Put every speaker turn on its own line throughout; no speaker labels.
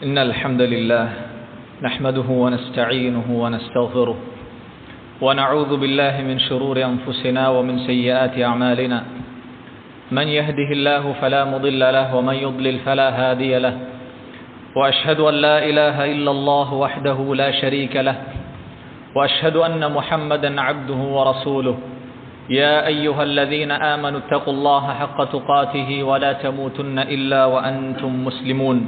إن الحمد لله نحمده ونستعينه ونستغفره ونعوذ بالله من شرور أنفسنا ومن سيئات أعمالنا من يهده الله فلا مضل له ومن يضلل فلا هادي له وأشهد أن لا إله إلا الله وحده لا شريك له وأشهد أن محمدا عبده ورسوله يا أيها الذين آمنوا اتقوا الله حق تقاته ولا تموتن إلا وأنتم مسلمون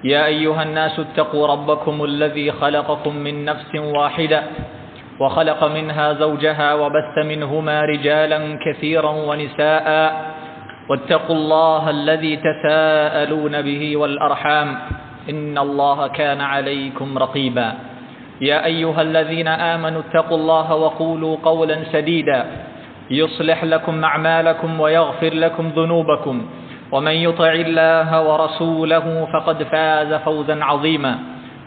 يا أيها الناس اتقوا ربكم الذي خلقكم من نفس واحدة وخلق منها زوجها وبث منهما رجالا كثيرا ونساء واتقوا الله الذي تساءلون به والأرحام إن الله كان عليكم رقيبا يا أيها الذين آمنوا اتقوا الله وقولوا قولا سديدا يصلح لكم أعمالكم ويغفر لكم ذنوبكم ومن يطع الله ورسوله فقد فاز فوزا عظيما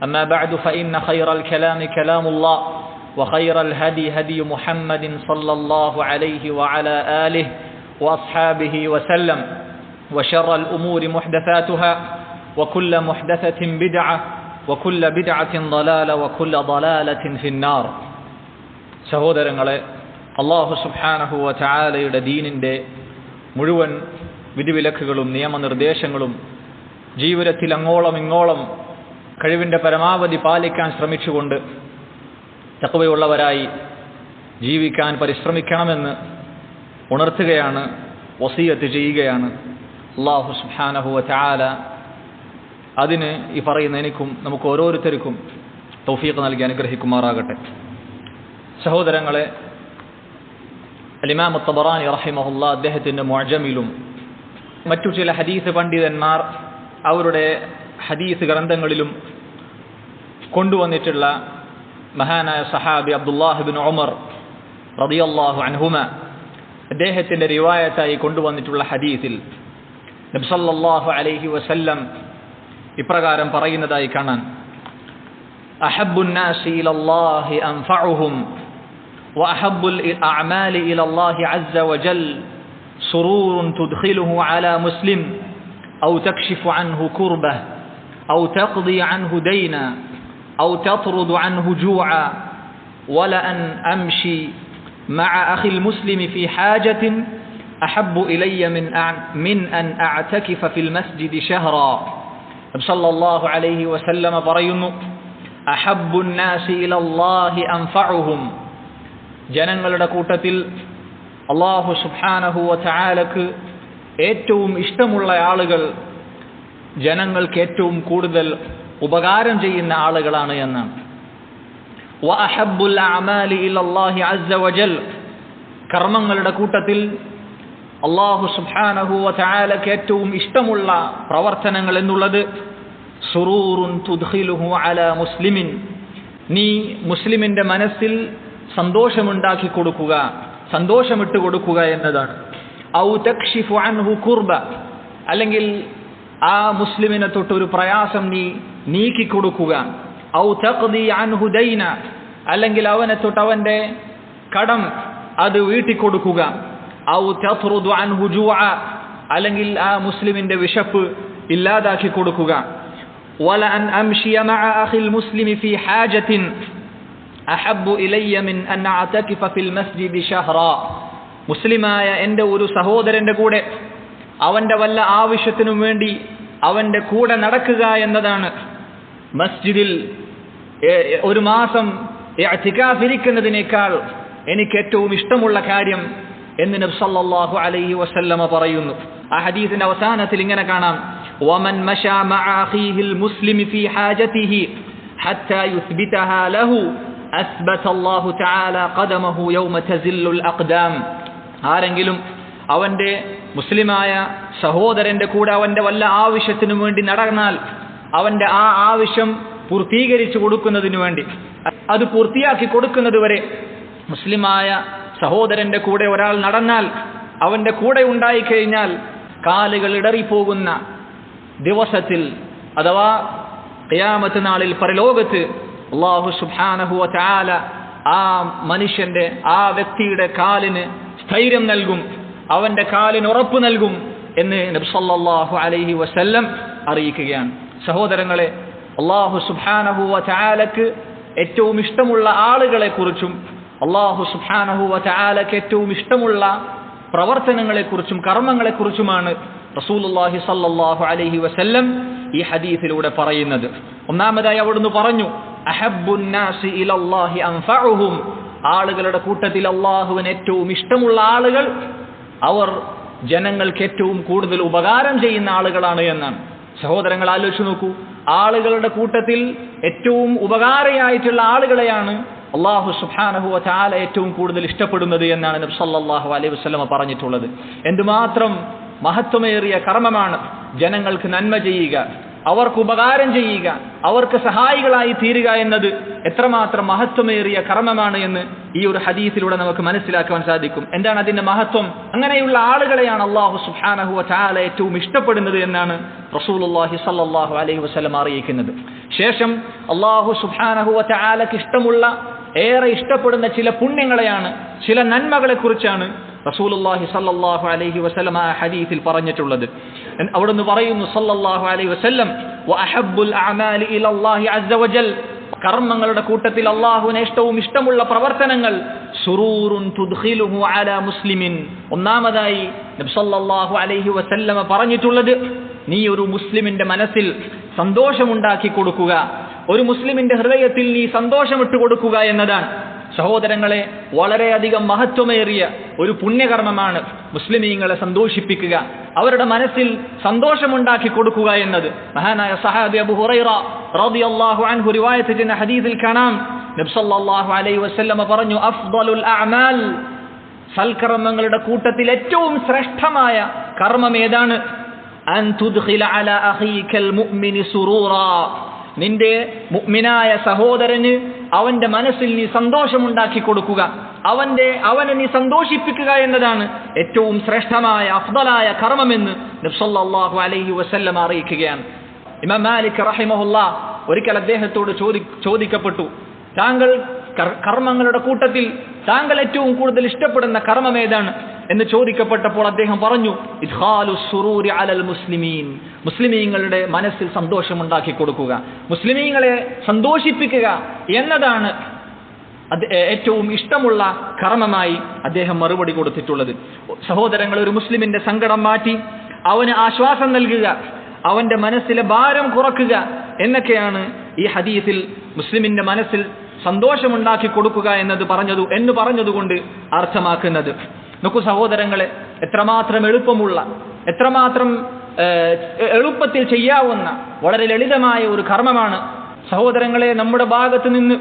أما بعد فإن خير الكلام كلام الله وخير الهدي هدي محمد صلى الله عليه وعلى آله وأصحابه وسلم وشر الأمور محدثاتها وكل محدثة بدعة وكل بدعة ضلالة وكل ضلالة في النار. സഹോദരങ്ങളെ, അല്ലാഹു സുബ്ഹാനഹു വ തആലയുടെ ദീനിന്റെ മുഴുവൻ വിധിവിലക്കുകളും നിയമനിർദ്ദേശങ്ങളും ജീവിതത്തിൽ അങ്ങോളം ഇങ്ങോളം കഴിവിന്റെ പരമാവധി പാലിക്കാൻ ശ്രമിച്ചുകൊണ്ട് തഖ്വയുള്ളവരായി ജീവിക്കാൻ പരിശ്രമിക്കണമെന്ന് ഉണർത്തുകയാണ്, വസിയത്ത് ചെയ്യുകയാണ്. അല്ലാഹു സുബ്ഹാനഹു വ തആല അതിന് ഈ പറയുന്ന എനിക്കും നമുക്ക് ഓരോരുത്തർക്കും തൗഫീഖ് നൽകി അനുഗ്രഹിക്കുമാറാകട്ടെ. സഹോദരങ്ങളെ, ഇമാം തബറാനി റഹിമഹുല്ലാ അദ്ദേഹത്തിന്റെ മുഅ്ജമിലും മറ്റു ചില ഹദീസ് പണ്ഡിതന്മാർ അവരുടെ ഹദീസ് ഗ്രന്ഥങ്ങളിലും കൊണ്ടുവന്നിട്ടുള്ള മഹാനായ സഹാബി അബ്ദുല്ലാഹ് ഇബ്നു ഉമർ റളിയല്ലാഹു അൻഹുമ അദ്ദേഹത്തിന്റെ റിവായത്തായി കൊണ്ടുവന്നിട്ടുള്ള ഹദീസിൽ നബി സല്ലല്ലാഹു അലൈഹി വസല്ലം ഇപ്രകാരം പറയുന്നതായി കാണാൻ: അഹബ്ബുൻ നാസി ഇലല്ലാഹി അൻഫഉഹും വഅഹബ്ബുൽ അഅമാലി ഇലല്ലാഹി അസ്സ വജൽ സുറൂറുൻ തുദ്ഖിലുഹു അലാ മുസ്ലിം ഔ തക്ഷിഫു അൻഹു കുർബഹ ഔ തഖ്ദി അൻഹു ദൈന ഔ തത്റുദു അൻഹു ജൂഅ വല അൻ അംശി മഅ അഖിൽ മുസ്ലിമി ഫീ ഹാജത്തിൻ അഹബ്ബു ഇലയ്യ മിൻ അൻ അഅതകിഫ ഫിൽ മസ്ജിദി ശഹറാ. നബി സല്ലല്ലാഹു അലൈഹി വസല്ലമ പറയുന്നു, അഹബ്ബുൻ നാസി ഇലല്ലാഹി അൻഫഉഹും, ജനങ്ങളുടെ കൂട്ടത്തിൽ അല്ലാഹു സുബ്ഹാനഹു വ തആലക്ക് ഏറ്റവും ഇഷ്ടമുള്ള ആളുകൾ ജനങ്ങൾക്ക് ഏറ്റവും കൂടുതൽ ഉപകാരം ചെയ്യുന്ന ആളുകളാണ് എന്നാണ്. വ അഹബ്ബുൽ അഅമാലി ഇലല്ലാഹി അസ്സ വജൽ, കർമ്മങ്ങളുടെ കൂട്ടത്തിൽ അല്ലാഹു സുബ്ഹാനഹു വ തആലക്ക് ഏറ്റവും ഇഷ്ടമുള്ള പ്രവർത്തനങ്ങൾ എന്നുള്ളത് സുറൂറുൻ തുദ്ഖിലുഹു അലാ മുസ്ലിമിൻ, നീ മുസ്ലിമിന്റെ മനസ്സിൽ സന്തോഷമുണ്ടാക്കി കൊടുക്കുക, സന്തോഷമിട്ട് കൊടുക്കുക എന്നതാണ്. ഔ തക്ഷിഫു അൻഹു കുർബ, അല്ലെങ്കിൽ ആ മുസ്ലിമിനെ തൊട്ടൊരു പ്രയാസം നീ നീക്കിക്കൊടുക്കുക. ഔ തഖ്ദി അൻഹു ദൈന, അല്ലെങ്കിൽ അവനെ തൊട്ട് അവന്റെ കടം അത് വീട്ടിക്കൊടുക്കുക. ഔ തത്റുദു അൻഹു ജൂഅ, അല്ലെങ്കിൽ ആ മുസ്ലിമിന്റെ വിശപ്പ് ഇല്ലാതാക്കി കൊടുക്കുക. വല അൻ അംശിയ മഅ അഖിൽ മുസ്ലിമി ഫീ ഹാജത്തിൻ അഹബ്ബു ഇലയ്യ മിൻ അൻ അഅതകിഫ ഫിൽ മസ്ജിദി ശഹറാ, മുസ്ലിമായ എൻ്റെ ഒരു സഹോദരന്റെ കൂടെ അവന്റെ വല്ല ആവശ്യത്തിനും വേണ്ടി അവന്റെ കൂടെ നടക്കുക എന്നതാണ് മസ്ജിദിൽ ഒരു മാസം ഇഅ്തികാഫ് ഇരിക്കുന്നതിനേക്കാൾ എനിക്ക് ഏറ്റവും ഇഷ്ടമുള്ള കാര്യം എന്ന് നബി സല്ലല്ലാഹു അലൈഹി വസല്ലമ പറയുന്നു. ആ ഹദീസിന്റെ അവസാനത്തിൽ ഇങ്ങനെ കാണാം: വമൻ മശാ മഅ അഖീഹിൽ മുസ്ലിമി ഫീ ഹാജതിഹി ഹത്താ യുസ്ബിതഹാ ലഹു അസ്ബത അല്ലാഹു തആല ഖദമഹു യൗമ തസില്ലുൽ അഖ്ദാം. ആരെങ്കിലും അവന്റെ മുസ്ലിമായ സഹോദരന്റെ കൂടെ അവന്റെ വല്ല ആവശ്യത്തിനു വേണ്ടി നടന്നാൽ അവന്റെ ആ ആവശ്യം പൂർത്തീകരിച്ചു കൊടുക്കുന്നതിനു വേണ്ടി, അത് പൂർത്തിയാക്കി കൊടുക്കുന്നത് വരെ മുസ്ലിമായ സഹോദരന്റെ കൂടെ ഒരാൾ നടന്നാൽ, അവന്റെ കൂടെ ഉണ്ടായിക്കഴിഞ്ഞാൽ കാലുകൾ ഇടറിപ്പോകുന്ന ദിവസത്തിൽ അഥവാ ഖിയാമത്ത് നാളിൽ പരലോകത്ത് അല്ലാഹു സുബ്ഹാനഹു വ തആല ആ മനുഷ്യന്റെ ആ വ്യക്തിയുടെ കാലിന് സ്ഥൈര്യം നൽകും, അവന്റെ കാലിന് ഉറപ്പ് നൽകും എന്ന് നബി സല്ലല്ലാഹു അലൈഹി വസല്ലം അറിയിക്കുകയാണ്. സഹോദരങ്ങളെ, അല്ലാഹു സുബ്ഹാനഹു വ തആലക്ക് ഏറ്റവും ഇഷ്ടമുള്ള ആളുകളെക്കുറിച്ചും അല്ലാഹു സുബ്ഹാനഹു വ തആലക്ക് ഏറ്റവും ഇഷ്ടമുള്ള പ്രവർത്തനങ്ങളെക്കുറിച്ചും കർമ്മങ്ങളെക്കുറിച്ചുമാണ് റസൂലുള്ളാഹി സ്വല്ലല്ലാഹു അലൈഹി വസല്ലം ഈ ഹദീസിലൂടെ പറയുന്നത്. ഒന്നാമതായി അവിടുന്ന് പറഞ്ഞു, അഹബ്ബുൻ നാസി ഇലല്ലാഹി അൻഫഉഹും, ആളുകളുടെ കൂട്ടത്തിൽ അല്ലാഹുവിന് ഏറ്റവും ഇഷ്ടമുള്ള ആളുകൾ അവർ ജനങ്ങൾക്ക് ഏറ്റവും കൂടുതൽ ഉപകാരം ചെയ്യുന്ന ആളുകളാണ് എന്നാണ്. സഹോദരങ്ങൾ, ആലോചിച്ച് നോക്കൂ, ആളുകളുടെ കൂട്ടത്തിൽ ഏറ്റവും ഉപകാരിയായിട്ടുള്ള ആളുകളെയാണ് അല്ലാഹു സുബ്ഹാനഹു വ തആല ഏറ്റവും കൂടുതൽ ഇഷ്ടപ്പെടുന്നത് എന്നാണ് നബി സല്ലല്ലാഹു അലൈഹി വസല്ലം പറഞ്ഞിട്ടുള്ളത്. എന്തുമാത്രം മഹത്വമേറിയ കർമ്മമാണ് ജനങ്ങൾക്ക് നന്മ ചെയ്യുക, അവർക്ക് ഉപകാരം ചെയ്യുക, അവർക്ക് സഹായികളായി തീരുക എന്നത് എത്രമാത്രം മഹത്വമേറിയ കർമ്മമാണ് എന്ന് ഈ ഒരു ഹദീസിലൂടെ നമുക്ക് മനസ്സിലാക്കാൻ സാധിക്കും. എന്താണ് അതിന്റെ മഹത്വം? അങ്ങനെയുള്ള ആളുകളെയാണ് അല്ലാഹു സുബ്ഹാനഹു വ തആല ഏറ്റവും ഇഷ്ടപ്പെടുന്നത് എന്നാണ് റസൂലുള്ളാഹി സ്വല്ലല്ലാഹു അലൈഹി വസല്ലം അറിയിക്കുന്നത്. ശേഷം അല്ലാഹു സുബ്ഹാനഹു വ തആലക്ക് ഇഷ്ടമുള്ള, ഏറെ ഇഷ്ടപ്പെടുന്ന ചില പുണ്യങ്ങളെയാണ്, ചില നന്മകളെ കുറിച്ചാണ് റസൂലുള്ളാഹി സ്വല്ലല്ലാഹു അലൈഹി വസല്ലം ആ ഹദീസിൽ പറഞ്ഞിട്ടുള്ളത്. അവിടുന്ന് പറയുന്നു സല്ലല്ലാഹു അലൈഹി വസല്ലം, വഅഹബ്ബുൽ അഅമാലി ഇലല്ലാഹി അസ്സ വജൽ, കർമ്മങ്ങളുടെ കൂട്ടത്തിൽ അല്ലാഹുവിന് ഏറ്റവും ഇഷ്ടമുള്ള പ്രവർത്തനങ്ങൾ സുറൂറുൻ തുദ്ഖിലുഹു അലാ മുസ്ലിമിൻ. ഒന്നാമതായി നബി സല്ലല്ലാഹു അലൈഹി വസല്ലം പറഞ്ഞിട്ടുള്ളത്, നീ ഒരു മുസ്ലിമിന്റെ മനസ്സിൽ സന്തോഷമുണ്ടാക്കി കൊടുക്കുക, ഒരു മുസ്ലിമിന്റെ ഹൃദയത്തിൽ നീ സന്തോഷമിട്ട് കൊടുക്കുക എന്നതാണ്. സഹോദരങ്ങളെ, വളരെയധികം മഹത്വമേറിയ ഒരു പുണ്യകർമ്മമാണ് മുസ്ലിമീങ്ങളെ സന്തോഷിപ്പിക്കുക, അവരുടെ മനസ്സിൽ സന്തോഷമുണ്ടാക്കി കൊടുക്കുക എന്നത്. മഹാനായ സഹാബി അബൂ ഹുറൈറ റളിയല്ലാഹു അൻഹു റിവായത്ത് ചെയ്യുന്ന ഹദീസിൽ കാണാം, നബി സല്ലല്ലാഹു അലൈഹി വസല്ലം പറഞ്ഞു, അഫ്ദലുൽ അഅമാൽ, സൽക്കർമ്മങ്ങളുടെ കൂട്ടത്തിൽ ഏറ്റവും ശ്രേഷ്ഠമായ കർമ്മം ഏതാണ്? അൻ തുദ്ഖില അലാ അഖീകൽ മുഅ്മിനി സുറൂറാ, നിന്റെ മുഅ്മിനായ സഹോദരന് അവന്റെ മനസ്സിൽ നീ സന്തോഷമുണ്ടാക്കി കൊടുക്കുക, അവനെ നീ സന്തോഷിപ്പിക്കുക എന്നതാണ് ഏറ്റവും ശ്രേഷ്ഠമായ അഫ്ദലായ കർമ്മമെന്ന് നബി സല്ലല്ലാഹു അലൈഹി വസല്ലം അറിയിക്കുകയാണ്. ഇമാം മാലിക് റഹിമഹുല്ലാഹ് ഒരിക്കൽ അദ്ദേഹത്തോട് ചോദിക്കപ്പെട്ടു, താങ്കൾ കർമ്മങ്ങളുടെ കൂട്ടത്തിൽ താങ്കൾ ഏറ്റവും കൂടുതൽ ഇഷ്ടപ്പെടുന്ന കർമ്മം ഏതാണ് എന്ന് ചോദിക്കപ്പെട്ടപ്പോൾ അദ്ദേഹം പറഞ്ഞു, ഇദ്ഖാലു സുറൂരി അലൽ മുസ്ലിമീൻ, മുസ്ലിമീങ്ങളുടെ മനസ്സിൽ സന്തോഷമുണ്ടാക്കി കൊടുക്കുക, മുസ്ലിമീങ്ങളെ സന്തോഷിപ്പിക്കുക എന്നതാണ് ഏറ്റവും ഇഷ്ടമുള്ള കർമ്മമായി അദ്ദേഹം മറുപടി കൊടുത്തിട്ടുള്ളത്. സഹോദരങ്ങൾ, ഒരു മുസ്ലിമിന്റെ സങ്കടം മാറ്റി അവന് ആശ്വാസം നൽകുക, അവന്റെ മനസ്സിലെ ഭാരം കുറക്കുക എന്നൊക്കെയാണ് ഈ ഹദീസിൽ മുസ്ലിമിന്റെ മനസ്സിൽ സന്തോഷമുണ്ടാക്കി കൊടുക്കുക എന്ന് പറഞ്ഞതുകൊണ്ട് അർത്ഥമാക്കുന്നത്. നോക്കൂ സഹോദരങ്ങളെ, എത്രമാത്രം എളുപ്പമുള്ള, എത്രമാത്രം എളുപ്പത്തിൽ ചെയ്യാവുന്ന വളരെ ലളിതമായ ഒരു കർമ്മമാണ്. സഹോദരങ്ങളെ, നമ്മുടെ ഭാഗത്ത് നിന്ന്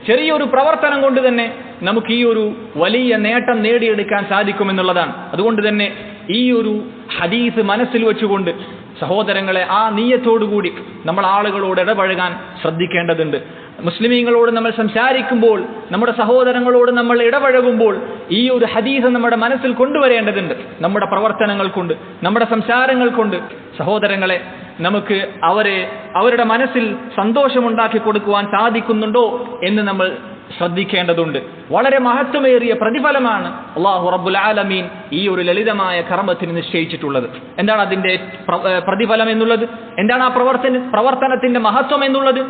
ചെറിയൊരു പ്രവർത്തനം കൊണ്ട് തന്നെ നമുക്ക് ഈ ഒരു വലിയ നേട്ടം നേടിയെടുക്കാൻ സാധിക്കുമെന്നുള്ളതാണ്. അതുകൊണ്ട് തന്നെ ഈ ഒരു ഹദീസ് മനസ്സിൽ വെച്ചുകൊണ്ട് സഹോദരങ്ങളെ, ആ നീയത്തോടുകൂടി നമ്മൾ ആളുകളോട് ഇടപഴകാൻ ശ്രദ്ധിക്കേണ്ടതുണ്ട്. മുസ്ലിമീങ്ങളോട് നമ്മൾ സംസാരിക്കുമ്പോൾ, നമ്മുടെ സഹോദരങ്ങളോട് നമ്മൾ ഇടപഴകുമ്പോൾ ഈ ഒരു ഹദീസ് നമ്മുടെ മനസ്സിൽ കൊണ്ടുവരേണ്ടതുണ്ട്. നമ്മുടെ പ്രവർത്തനങ്ങൾ കൊണ്ട്, നമ്മുടെ സംസാരങ്ങൾ കൊണ്ട് സഹോദരങ്ങളെ നമുക്ക് അവരുടെ മനസ്സിൽ സന്തോഷമുണ്ടാക്കി കൊടുക്കുവാൻ സാധിക്കുന്നുണ്ടോ എന്ന് നമ്മൾ ശ്രദ്ധിക്കേണ്ടതുണ്ട്. വളരെ മഹത്വമേറിയ പ്രതിഫലമാണ് അല്ലാഹു റബ്ബുൽ ആലമീൻ ഈ ഒരു ലളിതമായ കർമ്മത്തിന് നിശ്ചയിച്ചിട്ടുള്ളത്. എന്താണ് അതിന്റെ പ്രതിഫലം എന്നുള്ളത്? എന്താണ് ആ പ്രവർത്തനത്തിന്റെ മഹത്വം എന്നുള്ളത്?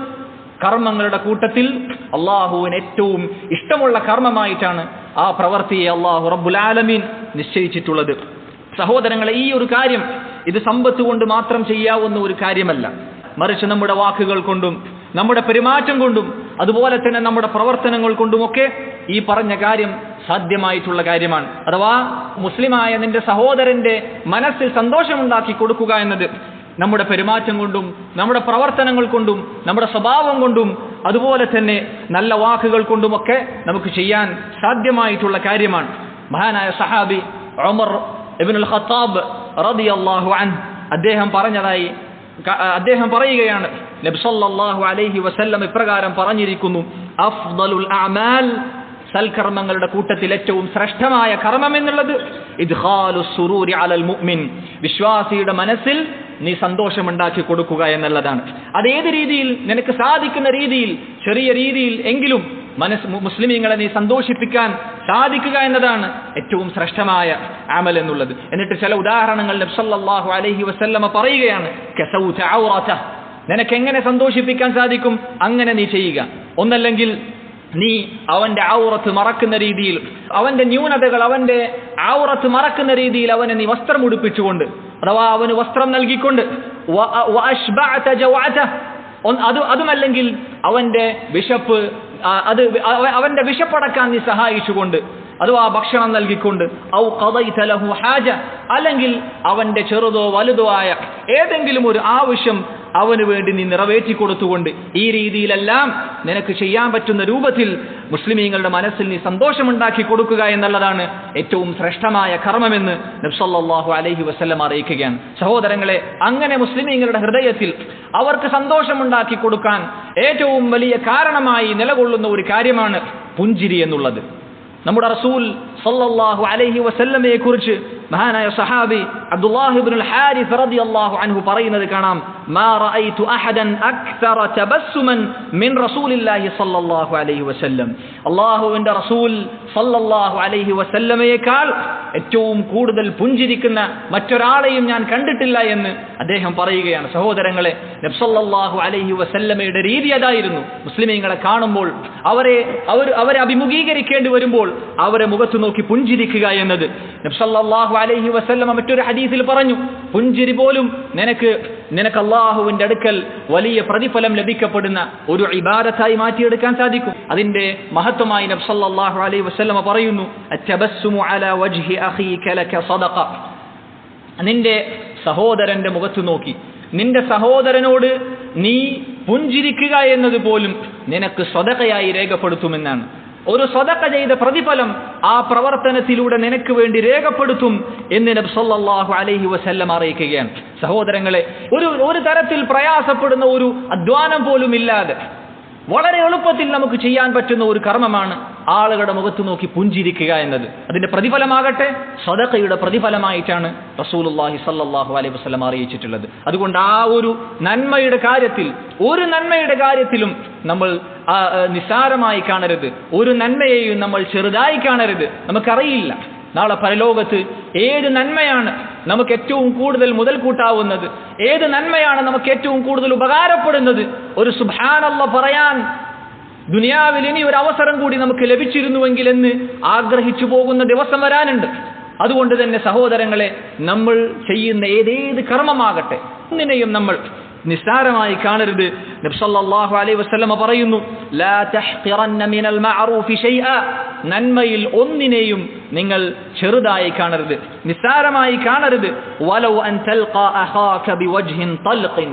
കർമ്മങ്ങളുടെ കൂട്ടത്തിൽ അല്ലാഹുവിന് ഏറ്റവും ഇഷ്ടമുള്ള കർമ്മമായിട്ടാണ് ആ പ്രവൃത്തിയെ അല്ലാഹു റബ്ബുൽ ആലമീൻ നിശ്ചയിച്ചിട്ടുള്ളത്. സഹോദരങ്ങളെ, ഈ ഒരു കാര്യം ഇത് സമ്പത്ത് കൊണ്ട് മാത്രം ചെയ്യാവുന്ന ഒരു കാര്യമല്ല, മറിച്ച് നമ്മുടെ വാക്കുകൾ കൊണ്ടും നമ്മുടെ പെരുമാറ്റം കൊണ്ടും അതുപോലെ തന്നെ നമ്മുടെ പ്രവർത്തനങ്ങൾ കൊണ്ടുമൊക്കെ ഈ പറഞ്ഞ കാര്യം സാധ്യമായിട്ടുള്ള കാര്യമാണ്. അഥവാ മുസ്ലിമായ നിന്റെ സഹോദരന്റെ മനസ്സിൽ സന്തോഷമുണ്ടാക്കി കൊടുക്കുക എന്നത് നമ്മുടെ പെരുമാറ്റം കൊണ്ടും നമ്മുടെ പ്രവർത്തനങ്ങൾ കൊണ്ടും നമ്മുടെ സ്വഭാവം കൊണ്ടും അതുപോലെ തന്നെ നല്ല വാക്കുകൾ കൊണ്ടുമൊക്കെ നമുക്ക് ചെയ്യാൻ സാധ്യമായിട്ടുള്ള കാര്യമാണ്. മഹാനായ സഹാബി ഉമർ ഇബ്നുൽ ഖത്താബ് റളിയല്ലാഹു അൻഹു അദ്ദേഹം പറയുകയാണ്, നബി സല്ലല്ലാഹു അലൈഹി വസല്ലം ഇപ്രകാരം പറഞ്ഞിരിക്കുന്നു, അഫ്ദലുൽ അഅമാൽ, സൽക്കർമ്മങ്ങളുടെ കൂട്ടത്തിൽ ഏറ്റവും ശ്രേഷ്ഠമായ കർമ്മം എന്നുള്ളത് ഇദ്ഖാലു സുറൂരി അലൽ മുഅ്മിൻ, വിശ്വാസിയുടെ മനസ്സിൽ നീ സന്തോഷമുണ്ടാക്കി കൊടുക്കുക എന്നുള്ളതാണ്. അതേത് രീതിയിൽ നിനക്ക് സാധിക്കുന്ന രീതിയിൽ, ചെറിയ രീതിയിൽ എങ്കിലും മുസ്ലിമീങ്ങളെ നീ സന്തോഷിപ്പിക്കാൻ സാധിക്കുക എന്നതാണ് ഏറ്റവും ശ്രേഷ്ഠമായ അമൽ എന്നുള്ളത്. എന്നിട്ട് ചില ഉദാഹരണങ്ങൾ നബി സല്ലല്ലാഹു അലൈഹി വസല്ലമ പറയുകയാണ്, കസൗത ഔറത, നിനക്ക് എങ്ങനെ സന്തോഷിപ്പിക്കാൻ സാധിക്കും അങ്ങനെ നീ ചെയ്യുക. ഒന്നല്ലെങ്കിൽ നീ അവന്റെ ഔറത്ത് മറക്കുന്ന രീതിയിൽ, അവന്റെ ന്യൂനതകൾ, അവന്റെ ഔറത്ത് മറക്കുന്ന രീതിയിൽ അവനെ നീ വസ്ത്രം ഉടുപ്പിച്ചുകൊണ്ട്, അഥവാ അവന് വസ്ത്രം നൽകിക്കൊണ്ട്, അതുമല്ലെങ്കിൽ അവന്റെ വിശപ്പ് അവന്റെ വിശപ്പടക്കാൻ നീ സഹായിച്ചുകൊണ്ട്, അഥവാ ഭക്ഷണം നൽകിക്കൊണ്ട്, ഔ ഖദൈത ലഹു ഹാജ, അല്ലെങ്കിൽ അവന്റെ ചെറുതോ വലുതോ ആയ ഏതെങ്കിലും ഒരു ആവശ്യം അവന് വേണ്ടി നീ നിറവേറ്റി കൊടുത്തുകൊണ്ട്, ഈ രീതിയിലെല്ലാം നിനക്ക് ചെയ്യാൻ പറ്റുന്ന രൂപത്തിൽ മുസ്ലിമീങ്ങളുടെ മനസ്സിൽ നീ സന്തോഷമുണ്ടാക്കി കൊടുക്കുക എന്നുള്ളതാണ് ഏറ്റവും ശ്രേഷ്ഠമായ കർമ്മമെന്ന് നബി സല്ലല്ലാഹു അലൈഹി വസല്ലം അറിയിക്കുകയാണ്. സഹോദരങ്ങളെ, അങ്ങനെ മുസ്ലിമീങ്ങളുടെ ഹൃദയത്തിൽ അവർക്ക് സന്തോഷമുണ്ടാക്കി കൊടുക്കാൻ ഏറ്റവും വലിയ കാരണമായി നിലകൊള്ളുന്ന ഒരു കാര്യമാണ് പുഞ്ചിരി എന്നുള്ളത്. നമ്മുടെ റസൂൽ സല്ലല്ലാഹു അലൈഹി വസല്ലമയെ കുറിച്ച് മഹാനായ സഹാബി അബ്ദുല്ലാഹി ഇബ്നുൽ ഹാരിസ് റളിയല്ലാഹു അൻഹു പറയുന്നത് കാണാം, മാ റഅയ്തു അഹദൻ അക്തറ തബസ്സുമൻ മിൻ റസൂലില്ലാഹി സല്ലല്ലാഹു അലൈഹി വസല്ലം. അല്ലാഹുവിന്റെ റസൂൽ സല്ലല്ലാഹു അലൈഹി വസല്ലമയേക്കാൾ ഏറ്റവും കൂടുതൽ പുഞ്ചിരിക്കുന്ന മറ്റൊരാളെയും ഞാൻ കണ്ടിട്ടില്ല എന്ന് അദ്ദേഹം പറയുകയാണ്. സഹോദരങ്ങളെ, നബി സല്ലല്ലാഹു അലൈഹി വസല്ലമയുടെ രീതി അതായിരുന്നു. മുസ്ലിമീങ്ങളെ കാണുമ്പോൾ അവരെ അഭിമുഖീകരിക്കേണ്ടി വരുമ്പോൾ അവരെ മുഖത്ത് നോക്കി പുഞ്ചിരിക്കുക എന്നത്. നബി സല്ലല്ലാഹു അലൈഹി വസല്ലമ മറ്റൊരു ഹദീസിൽ പറഞ്ഞു, പുഞ്ചിരി പോലും നിനക്ക് അല്ലാഹുവിന്റെ അടുക്കൽ വലിയ പ്രതിഫലം ലഭിക്കപ്പെടുന്ന ഒരു ഇബാദത്തായി മാറ്റിയെടുക്കാൻ സാധിക്കും. അതിന്റെ മഹത്വമായി നബി സല്ലല്ലാഹു അലൈഹി വസല്ലമ പറയുന്നു, അത്തബസ്സുമു അലാ വജ്ഹി അഖീക ലക സദഖ. നിന്റെ സഹോദരന്റെ മുഖത്ത് നോക്കി നിന്റെ സഹോദരനോട് നീ പുഞ്ചിരിക്കുക എന്നത് പോലും നിനക്ക് സദഖയായി രേഖപ്പെടുത്തുമെന്നാണ്. ഒരു സദഖ ചെയ്ത പ്രതിഫലം ആ പ്രവർത്തനത്തിലൂടെ നിനക്ക് വേണ്ടി രേഖപ്പെടുത്തും എന്ന് നബി സല്ലല്ലാഹു അലൈഹി വസല്ലം അറിയിക്കുകയാണ്. സഹോദരങ്ങളെ, ഒരു തരത്തിൽ പ്രയാസപ്പെടുന്ന ഒരു അധ്വാനം പോലും ഇല്ലാതെ വളരെ എളുപ്പത്തിൽ നമുക്ക് ചെയ്യാൻ പറ്റുന്ന ഒരു കർമ്മമാണ് ആളുകളുടെ മുഖത്ത് നോക്കി പുഞ്ചിരിക്കുക എന്നത്. അതിന്റെ പ്രതിഫലമാകട്ടെ സദഖയുടെ പ്രതിഫലമായിട്ടാണ് റസൂലുള്ളാഹി സ്വല്ലല്ലാഹു അലൈഹി വസല്ലം അറിയിച്ചിട്ടുള്ളത്. അതുകൊണ്ട് ആ ഒരു നന്മയുടെ കാര്യത്തിലും നമ്മൾ നിസ്സാരമായി കാണരുത്. ഒരു നന്മയെയും നമ്മൾ ചെറുതായി കാണരുത്. നമുക്കറിയില്ല നാളെ പരലോകത്ത് ഏത് നന്മയാണ് നമുക്ക് ഏറ്റവും കൂടുതൽ മുതൽ കൂട്ടാവുന്നത്, ഏത് നന്മയാണ് നമുക്ക് ഏറ്റവും കൂടുതൽ ഉപകാരപ്പെടുന്നത്. ഒരു സുബ്ഹാനല്ലാഹ് പറയാൻ ദുനിയാവിൽ ഇനി ഒരു അവസരം കൂടി നമുക്ക് ലഭിച്ചിരുന്നുവെങ്കിൽ എന്ന് ആഗ്രഹിച്ചു പോകുന്ന ദിവസം വരാനുണ്ട്. അതുകൊണ്ട് തന്നെ സഹോദരങ്ങളെ, നമ്മൾ ചെയ്യുന്ന ഏതേത് കർമ്മമാകട്ടെ ഒന്നിനെയും നമ്മൾ നിസ്സാരമായി കാണരുത്. നബി സല്ലല്ലാഹു അലൈഹി വസല്ലം പറയുന്നു, ലാ തഹ്ഖിറന്ന മിനൽ മഅറൂഫി ശൈഅ, നന്മയിൽ ഒന്നിനെയും നിങ്ങൾ ചെറുതായി കാണരുത്, നിസ്സാരമായി കാണരുത്. വലൗ അൻ തൽഖാ അഖാക ബിവജ്ഹിൻ തൽഖിൻ,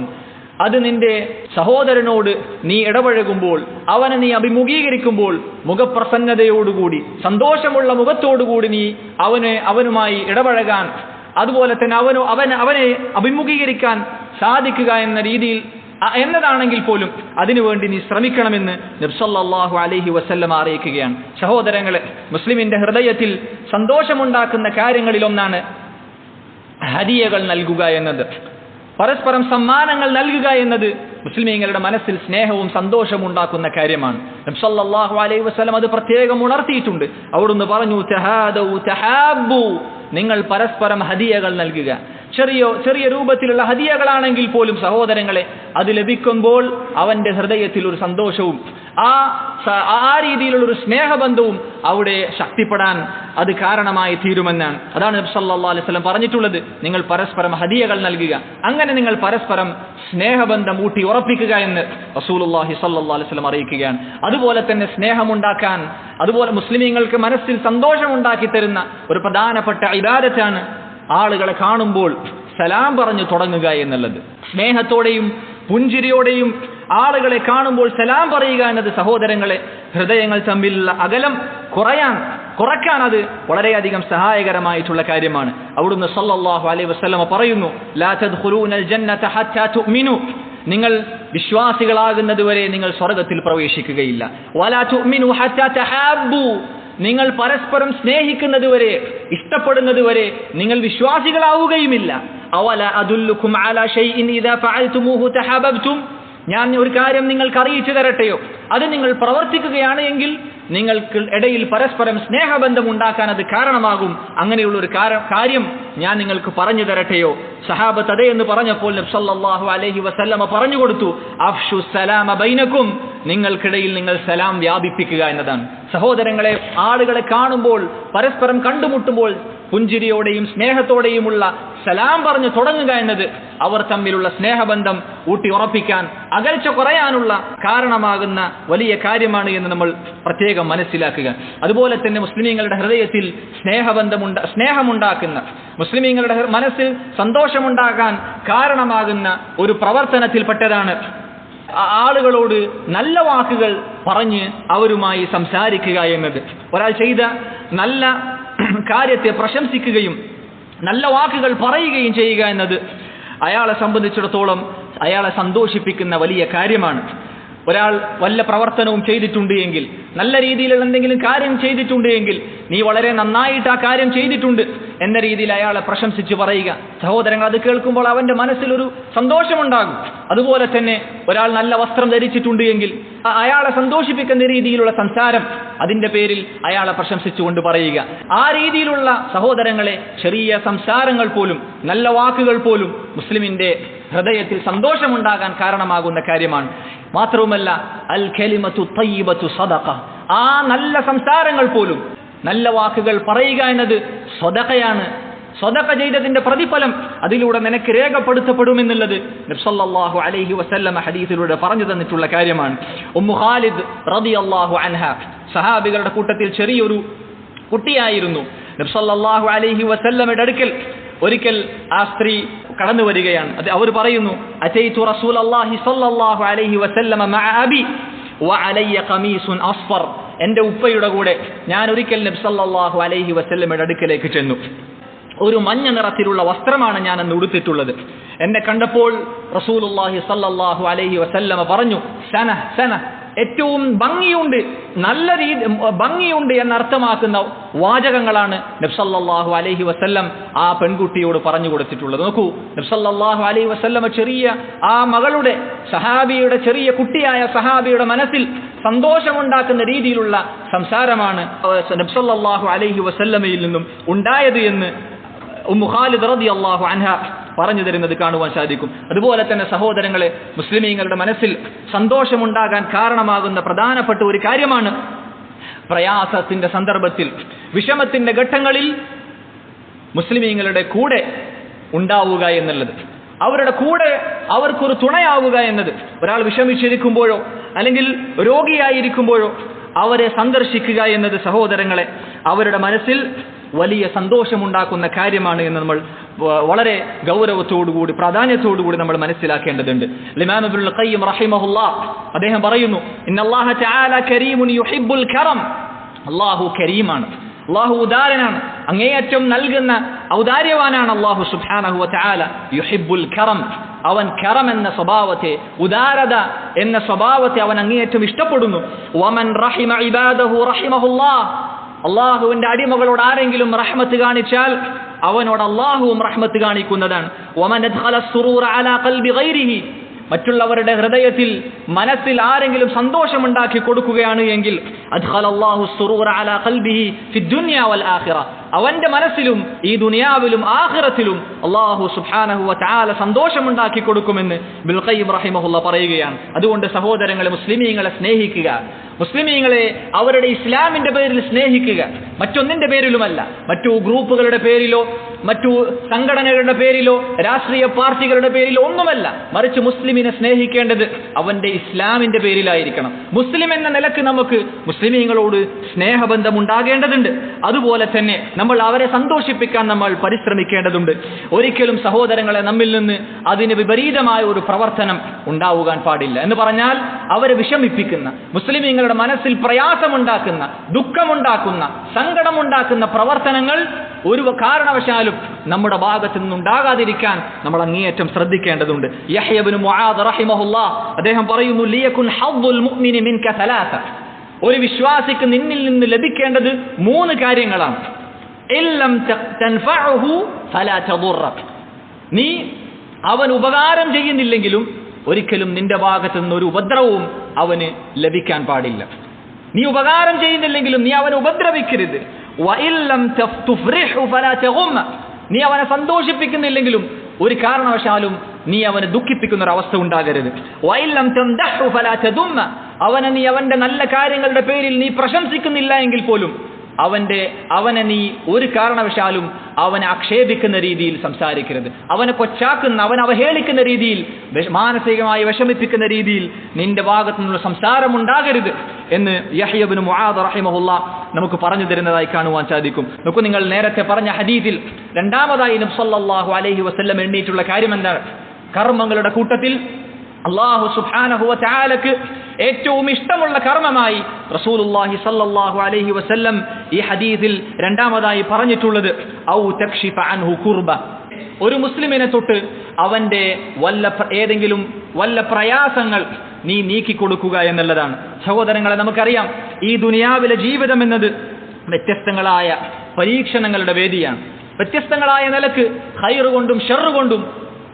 അത് നിന്റെ സഹോദരനോട് നീ ഇടപഴകുമ്പോൾ, അവനെ നീ അഭിമുഖീകരിക്കുമ്പോൾ മുഖപ്രസന്നതയോടുകൂടി സന്തോഷമുള്ള മുഖത്തോടുകൂടി നീ അവനുമായി ഇടപഴകാൻ, അതുപോലെ തന്നെ അവനെ അഭിമുഖീകരിക്കാൻ സാധിക്കുക എന്ന രീതിയിൽ എന്നതാണെങ്കിൽ പോലും അതിനുവേണ്ടി നീ ശ്രമിക്കണമെന്ന് നബി സല്ലല്ലാഹു അലൈഹി വസല്ലം അറിയിക്കുകയാണ്. സഹോദരങ്ങളെ, മുസ്ലിമിന്റെ ഹൃദയത്തിൽ സന്തോഷമുണ്ടാക്കുന്ന കാര്യങ്ങളിലൊന്നാണ് ഹദിയകൾ നൽകുക എന്നത്. പരസ്പരം സമ്മാനങ്ങൾ നൽകുക എന്നത് മുസ്ലിമീങ്ങളുടെ മനസ്സിൽ സ്നേഹവും സന്തോഷവും ഉണ്ടാക്കുന്ന കാര്യമാണ്. നബി സല്ലല്ലാഹു അലൈഹി വസല്ലം അത് പ്രത്യേകം ഉണർത്തിയിട്ടുണ്ട്. അവിടുന്ന് പറഞ്ഞു, തഹാദു തഹാബ്ബു, നിങ്ങൾ പരസ്പരം ഹദിയകൾ നൽകുക. ചെറിയ രൂപത്തിലുള്ള ഹദിയകളാണെങ്കിൽ പോലും സഹോദരങ്ങളെ, അത് ലഭിക്കുമ്പോൾ അവന്റെ ഹൃദയത്തിൽ ഒരു സന്തോഷവും ആ രീതിയിലുള്ള ഒരു സ്നേഹബന്ധവും അവിടെ ശക്തിപ്പെടാൻ അത് കാരണമായി തീരുമെന്നാണ്. അതാണ് നബി സല്ലല്ലാഹു അലൈഹി വസല്ലം പറഞ്ഞിട്ടുള്ളത്, നിങ്ങൾ പരസ്പരം ഹദിയകൾ നൽകുക, അങ്ങനെ നിങ്ങൾ പരസ്പരം സ്നേഹബന്ധം ഊട്ടി ഉറപ്പിക്കുക എന്ന് റസൂലുള്ളാഹി സ്വല്ലല്ലാഹു അലൈഹി വസല്ലം അറിയിക്കുകയാണ്. അതുപോലെ തന്നെ സ്നേഹമുണ്ടാക്കാൻ, അതുപോലെ മുസ്ലിമീങ്ങൾക്ക് മനസ്സിൽ സന്തോഷമുണ്ടാക്കി തരുന്ന ഒരു പ്രധാനപ്പെട്ട ഇബാദത്താണ് ആളുകളെ കാണുമ്പോൾ സലാം പറഞ്ഞു തുടങ്ങുക എന്നുള്ളത്. സ്നേഹത്തോടെയും പുഞ്ചിരിയോടെയും ആളുകളെ കാണുമ്പോൾ സലാം പറയുക എന്നത് സഹോദരങ്ങളെ, ഹൃദയങ്ങൾ തമ്മിലുള്ള അകലം കുറയ്ക്കാൻ അത് വളരെയധികം സഹായകരമായിട്ടുള്ള കാര്യമാണ്. അവിടുന്ന് സല്ലല്ലാഹു അലൈഹി വസല്ലം പറയുന്നു, ലാ തദ്ഖുലൂനൽ ജന്നത ഹത്താ തുഅ്മിനു, നിങ്ങൾ വിശ്വാസികളാകുന്നതുവരെ നിങ്ങൾ സ്വർഗ്ഗത്തിൽ പ്രവേശിക്കുകയില്ല. വലാ തുഅ്മിനു ഹത്താ തഹാബ്ബു, നിങ്ങൾ പരസ്പരം സ്നേഹിക്കുന്നതുവരെ, ഇഷ്ടപ്പെടുന്നതുവരെ നിങ്ങൾ വിശ്വാസികളാവുകയുമില്ല. അവല അദുല്ലുക്കും അലാ ഷൈഇൻ ഇദാ ഫഅൽതുമൂഹു തഹബബ്തും, ഞാൻ ഒരു കാര്യം നിങ്ങൾക്ക് അറിയിച്ചു തരട്ടെയോ, അത് നിങ്ങൾ പ്രവർത്തിക്കുകയാണ് എങ്കിൽ നിങ്ങൾക്ക് ഇടയിൽ പരസ്പരം സ്നേഹബന്ധം ഉണ്ടാക്കാൻ അത് കാരണമാകും. അങ്ങനെയുള്ള ഒരു കാര്യം ഞാൻ നിങ്ങൾക്ക് പറഞ്ഞു തരട്ടെയോ? സഹാബത്ത് അതേ എന്ന് പറഞ്ഞപ്പോൾ നബി സല്ലല്ലാഹു അലൈഹി വസല്ലമ പറഞ്ഞു കൊടുത്തു, അഫ്ഷു സലാമ ബൈനക്കും, നിങ്ങൾക്കിടയിൽ നിങ്ങൾ സലാം വ്യാപിപ്പിക്കുക എന്നതാണ്. സഹോദരങ്ങളെ, ആളുകളെ കാണുമ്പോൾ പരസ്പരം കണ്ടുമുട്ടുമ്പോൾ പുഞ്ചിരിയോടെയും സ്നേഹത്തോടെയുമുള്ള സലാം പറഞ്ഞു തുടങ്ങുക എന്നത് അവർ തമ്മിലുള്ള സ്നേഹബന്ധം ഊട്ടി ഉറപ്പിക്കാൻ, അകൽച്ച കുറയാനുള്ള കാരണമാകുന്ന വലിയ കാര്യമാണ് എന്ന് നമ്മൾ പ്രത്യേകം മനസ്സിലാക്കുക. അതുപോലെ തന്നെ മുസ്ലിമീങ്ങളുടെ ഹൃദയത്തിൽ സ്നേഹമുണ്ടാക്കുന്ന, മുസ്ലിമീങ്ങളുടെ മനസ്സിൽ സന്തോഷമുണ്ടാകാൻ കാരണമാകുന്ന ഒരു പ്രവർത്തനത്തിൽപ്പെട്ടതാണ് ആളുകളോട് നല്ല വാക്കുകൾ പറഞ്ഞ് അവരുമായി സംസാരിക്കുക എന്നത്. ഒരാൾ ചെയ്ത നല്ല കാര്യത്തെ പ്രശംസിക്കുകയും നല്ല വാക്കുകൾ പറയുകയും ചെയ്യുക എന്നത് അയാളെ സംബന്ധിച്ചിടത്തോളം അയാളെ സന്തോഷിപ്പിക്കുന്ന വലിയ കാര്യമാണ്. ഒരാൾ വല്ല പ്രവർത്തനവും ചെയ്തിട്ടുണ്ട് എങ്കിൽ, നല്ല രീതിയിലുള്ള എന്തെങ്കിലും കാര്യം ചെയ്തിട്ടുണ്ട് എങ്കിൽ, നീ വളരെ നന്നായിട്ട് ആ കാര്യം ചെയ്തിട്ടുണ്ട് എന്ന രീതിയിൽ അയാളെ പ്രശംസിച്ച് പറയുക. സഹോദരങ്ങൾ, അത് കേൾക്കുമ്പോൾ അവന്റെ മനസ്സിലൊരു സന്തോഷമുണ്ടാകും. അതുപോലെ തന്നെ ഒരാൾ നല്ല വസ്ത്രം ധരിച്ചിട്ടുണ്ട് എങ്കിൽ അയാളെ സന്തോഷിപ്പിക്കുന്ന രീതിയിലുള്ള സംസാരം, അതിന്റെ പേരിൽ അയാളെ പ്രശംസിച്ചുകൊണ്ട് പറയുക. ആ രീതിയിലുള്ള സഹോദരങ്ങളെ, ചെറിയ സംസാരങ്ങൾ പോലും, നല്ല വാക്കുകൾ പോലും മുസ്ലിമിന്റെ ഹൃദയത്തിൽ സന്തോഷമുണ്ടാകാൻ കാരണമാകുന്ന കാര്യമാണ്. മാത്രവുമല്ല, അൽ കലിമത്തു തയ്യിബത്തു സദഖ, ആ നല്ല സംസാരങ്ങൾ പോലും, നല്ല വാക്കുകൾ പറയുക എന്നത് സദഖയാണ്. സദഖ ചെയ്തതിന്റെ പ്രതിഫലം അതിലൂടെ നിനക്ക് രേഖപ്പെടുത്തപ്പെടുമെന്നുള്ളത് നബി സല്ലല്ലാഹു അലൈഹി വസല്ലമ ഹദീസിലൂടെ പറഞ്ഞു തന്നിട്ടുള്ള കാര്യമാണ്. ഉമ്മു ഖാലിദ് റളിയല്ലാഹു അൻഹ സഹാബികളുടെ കൂട്ടത്തിൽ ചെറിയൊരു കുട്ടിയായിരുന്നു. നബി സല്ലല്ലാഹു അലൈഹി വസല്ലമയുടെ അടുക്കൽ ഒരിക്കൽ ആ സ്ത്രീ കടന്നു വരികയാണ്. അവർ പറയുന്നു, അതൈതു റസൂലല്ലാഹി സ്വല്ലല്ലാഹു അലൈഹി വസല്ലമ മഅ അബി വഅലയ്യ ഖമീസുൻ അസ്ഫർ, എൻ്റെ ഉപ്പയുടെ കൂടെ ഞാൻ ഒരിക്കൽ നബി സല്ലല്ലാഹു അലൈഹി വസല്ലമയുടെ അടുക്കലേക്ക് ചെന്നു. ഒരു മഞ്ഞ നിറത്തിലുള്ള വസ്ത്രമാണ് ഞാൻ അന്ന് ഉടുത്തിട്ടുള്ളത്. എന്നെ കണ്ടപ്പോൾ റസൂലുള്ളാഹി സ്വല്ലല്ലാഹു അലൈഹി വസല്ലമ പറഞ്ഞു, സന സന, ഏറ്റവും ഭംഗിയുണ്ട്, നല്ല ഭംഗിയുണ്ട് എന്നർത്ഥമാക്കുന്ന വാചകങ്ങളാണ് നബി സല്ലല്ലാഹു അലൈഹി വസല്ലം ആ പെൺകുട്ടിയോട് പറഞ്ഞു കൊടുത്തിട്ടുള്ളത്. നോക്കൂ, നബി സല്ലല്ലാഹു അലൈഹി വസല്ലം ചെറിയ ആ മകളുടെ, സഹാബിയുടെ, ചെറിയ കുട്ടിയായ സഹാബിയുടെ മനസ്സിൽ സന്തോഷമുണ്ടാക്കുന്ന രീതിയിലുള്ള സംസാരമാണ് നബി സല്ലല്ലാഹു അലൈഹി വസല്ലമയിൽ നിന്നും ഉണ്ടായത് എന്ന് ഉമ്മു ഖാലിദ് റളിയല്ലാഹു അൻഹ പറഞ്ഞു തരുന്നത് കാണുവാൻ സാധിക്കും. അതുപോലെ തന്നെ സഹോദരങ്ങളെ, മുസ്ലിമീങ്ങളുടെ മനസ്സിൽ സന്തോഷമുണ്ടാകാൻ കാരണമാകുന്ന പ്രധാനപ്പെട്ട ഒരു കാര്യമാണ് പ്രയാസത്തിന്റെ സന്ദർഭത്തിൽ, വിഷമത്തിന്റെ ഘട്ടങ്ങളിൽ മുസ്ലിമീങ്ങളുടെ കൂടെ ഉണ്ടാവുക എന്നുള്ളത്, അവരുടെ കൂടെ അവർക്കൊരു തുണയാവുക എന്നത്. ഒരാൾ വിഷമിച്ചിരിക്കുമ്പോഴോ അല്ലെങ്കിൽ രോഗിയായിരിക്കുമ്പോഴോ അവരെ സന്ദർശിക്കുക എന്നത് സഹോദരങ്ങളെ അവരുടെ മനസ്സിൽ വലിയ സന്തോഷമുണ്ടാക്കുന്ന കാര്യമാണ് എന്ന് നമ്മൾ വളരെ ഗൗരവത്തോടുകൂടി, പ്രാധാന്യത്തോടുകൂടി നമ്മൾ മനസ്സിലാക്കേണ്ടതുണ്ട്. ഇമാം ഇബ്നുൽ ഖയ്യിം റഹിമഹുല്ലാഹ് അദ്ദേഹം പറയുന്നു, ഇന്നല്ലാഹ തആല കരീമുൻ യുഹിബ്ബുൽ കറം, അല്ലാഹു കരീമാണ്, അല്ലാഹു ഉദാരനാണ്, അങ്ങേയറ്റം നൽകുന്ന ഔദാര്യവാനാണ് അല്ലാഹു സുബ്ഹാനഹു വ തആല. യുഹിബ്ബുൽ കറം, അവൻ കറം എന്ന സ്വഭാവത്തെ, ഉദാരത എന്ന സ്വഭാവത്തെ അവൻ അങ്ങേയറ്റം ഇഷ്ടപ്പെടുന്നു. വമൻ റഹിമ ഇബാദഹു റഹിമഹുല്ലാഹ്, അള്ളാഹുവിന്റെ അടിമകളോട് ആരെങ്കിലും റഹ്മത്ത് കാണിച്ചാൽ അവനോട് അള്ളാഹുവും റഹ്മത്ത് കാണിക്കുന്നതാണ്. വമൻ അദ്ഖല അസ്സുറൂറ അലാ ഖൽബി ഗൈരിഹി, മറ്റുള്ളവരുടെ ഹൃദയത്തിൽ, മനസ്സിൽ ആരെങ്കിലും സന്തോഷമുണ്ടാക്കി കൊടുക്കുകയാണ് എങ്കിൽ അദ്ഖലല്ലാഹു അസ്സുറൂറ അലാ ഖൽബിഹി ഫിദ്ദുനിയ വൽ ആഖിറ, അവന്റെ മനസ്സിലും ഈ ദുനിയാവിലും ആഖിറത്തിലും അല്ലാഹു സുബ്ഹാനഹു വ തആല സന്തോഷമുണ്ടാക്കി കൊടുക്കുമെന്ന് ഇബ്നുൽ ഖയ്യിം റഹിമഹുല്ലാഹ് പറയുകയാണ്. അതുകൊണ്ട് സഹോദരങ്ങളെ, മുസ്ലിമീങ്ങളെ സ്നേഹിക്കുക, മുസ്ലിമീങ്ങളെ അവരുടെ ഇസ്ലാമിന്റെ പേരിൽ സ്നേഹിക്കുക, മറ്റൊന്നിന്റെ പേരിലുമല്ല, മറ്റു ഗ്രൂപ്പുകളുടെ പേരിലോ മറ്റു സംഘടനകളുടെ പേരിലോ രാഷ്ട്രീയ പാർട്ടികളുടെ പേരിലോ ഒന്നുമല്ല, മറിച്ച് മുസ്ലിമിനെ സ്നേഹിക്കേണ്ടത് അവന്റെ ഇസ്ലാമിന്റെ പേരിലായിരിക്കണം. മുസ്ലിം എന്ന നിലക്ക് നമുക്ക് മുസ്ലിമീങ്ങളോട് സ്നേഹബന്ധം ഉണ്ടാകേണ്ടതുണ്ട്. അതുപോലെ തന്നെ നമ്മൾ അവരെ സന്തോഷിപ്പിക്കാൻ നമ്മൾ പരിശ്രമിക്കേണ്ടതുണ്ട്. ഒരിക്കലും സഹോദരങ്ങളെ നമ്മിൽ നിന്ന് അതിന് വിപരീതമായ ഒരു പ്രവർത്തനം ഉണ്ടാവുവാൻ പാടില്ല. എന്ന് പറഞ്ഞാൽ അവരെ വിഷമിപ്പിക്കുന്ന, മുസ്ലിമീങ്ങളുടെ മനസ്സിൽ പ്രയാസമുണ്ടാക്കുന്ന, ദുഃഖമുണ്ടാക്കുന്ന, സങ്കടമുണ്ടാക്കുന്ന പ്രവർത്തനങ്ങൾ ഒരു കാരണവശാലും നമ്മുടെ ഭാഗത്തു നിന്നുണ്ടാകാതിരിക്കാൻ നമ്മൾ അങ്ങേയറ്റം ശ്രദ്ധിക്കേണ്ടതുണ്ട്. യഹ്യ ഇബ്നു മുആദ് റഹിമഹുല്ലാഹ് അദ്ദേഹം പറയുന്നു, ലിയകുൻ ഹദ്ദുൽ മുഅ്മിനി മിൻക സലാസ, ഒരു വിശ്വാസിക്ക് നിന്നിൽ നിന്ന് ലഭിക്കേണ്ടത് 3 കാര്യങ്ങളാണ്. ഇല്ലം തൻഫഉഹു ഫലാ തദുറക, നീ അവൻ ഉപകാരം ചെയ്യുന്നില്ലെങ്കിലും ഒരിക്കലും നിന്റെ ഭാഗത്തു നിന്ന് ഒരു ഉപദ്രവവും അവന് ലഭിക്കാൻ പാടില്ല. നീ ഉപകാരം ചെയ്യുന്നില്ലെങ്കിലും നീ അവനെ ഉപദ്രവിക്കരുത്. നീ അവനെ സന്തോഷിപ്പിക്കുന്നില്ലെങ്കിലും ഒരു കാരണവശാലും നീ അവനെ ദുഃഖിപ്പിക്കുന്ന ഒരു അവസ്ഥ ഉണ്ടാകരുത്. അവനെ നീ അവന്റെ നല്ല കാര്യങ്ങളുടെ പേരിൽ നീ പ്രശംസിക്കുന്നില്ല എങ്കിൽ പോലും അവനെ നീ ഒരു കാരണവശാലും അവനെ ആക്ഷേപിക്കുന്ന രീതിയിൽ സംസാരിക്കരുത്. അവനെ കൊച്ചാക്കുന്ന, അവനെ അവഹേളിക്കുന്ന രീതിയിൽ, മാനസികമായി വിഷമിപ്പിക്കുന്ന രീതിയിൽ നിന്റെ ഭാഗത്തു നിന്നുള്ള സംസാരമുണ്ടാകരുത് എന്ന് യഹ്യ ഇബ്നു മുആദ് റഹിമഹുല്ലാ നമുക്ക് പറഞ്ഞു തരുന്നതായി കാണുവാൻ സാധിക്കും. നോക്കൂ, നിങ്ങൾ നേരത്തെ പറഞ്ഞ ഹദീസിൽ രണ്ടാമതായി നബി സല്ലല്ലാഹു അലൈഹി വസല്ലം എണ്ണിയിട്ടുള്ള കാര്യം എന്താണ്? കർമ്മങ്ങളുടെ കൂട്ടത്തിൽ അല്ലാഹു സുബ്ഹാനഹു വ തആലക്ക് ഏറ്റവും ഇഷ്ടമുള്ള കർമ്മമായി റസൂലുള്ളാഹി സ്വല്ലല്ലാഹു അലൈഹി വസല്ലം ഈ ഹദീസിൽ രണ്ടാമതായി പറഞ്ഞിട്ടുള്ളത് ഔ തക്ഷിഫ അൻഹു കുർബ. ഒരു മുസ്ലിമിനെ തൊട്ട് അവന്റെ വല്ല പ്രയാസങ്ങൾ നീ നീക്കിക്കൊടുക്കുക എന്നുള്ളതാണ്. സഹോദരങ്ങളെ, നമുക്കറിയാം ഈ ദുനിയാവിലെ ജീവിതം എന്നത് വ്യത്യസ്തങ്ങളായ പരീക്ഷണങ്ങളുടെ വേദിയാണ്. വ്യത്യസ്തങ്ങളായ നിലക്ക് ഖൈർ കൊണ്ടും ഷർറ് കൊണ്ടും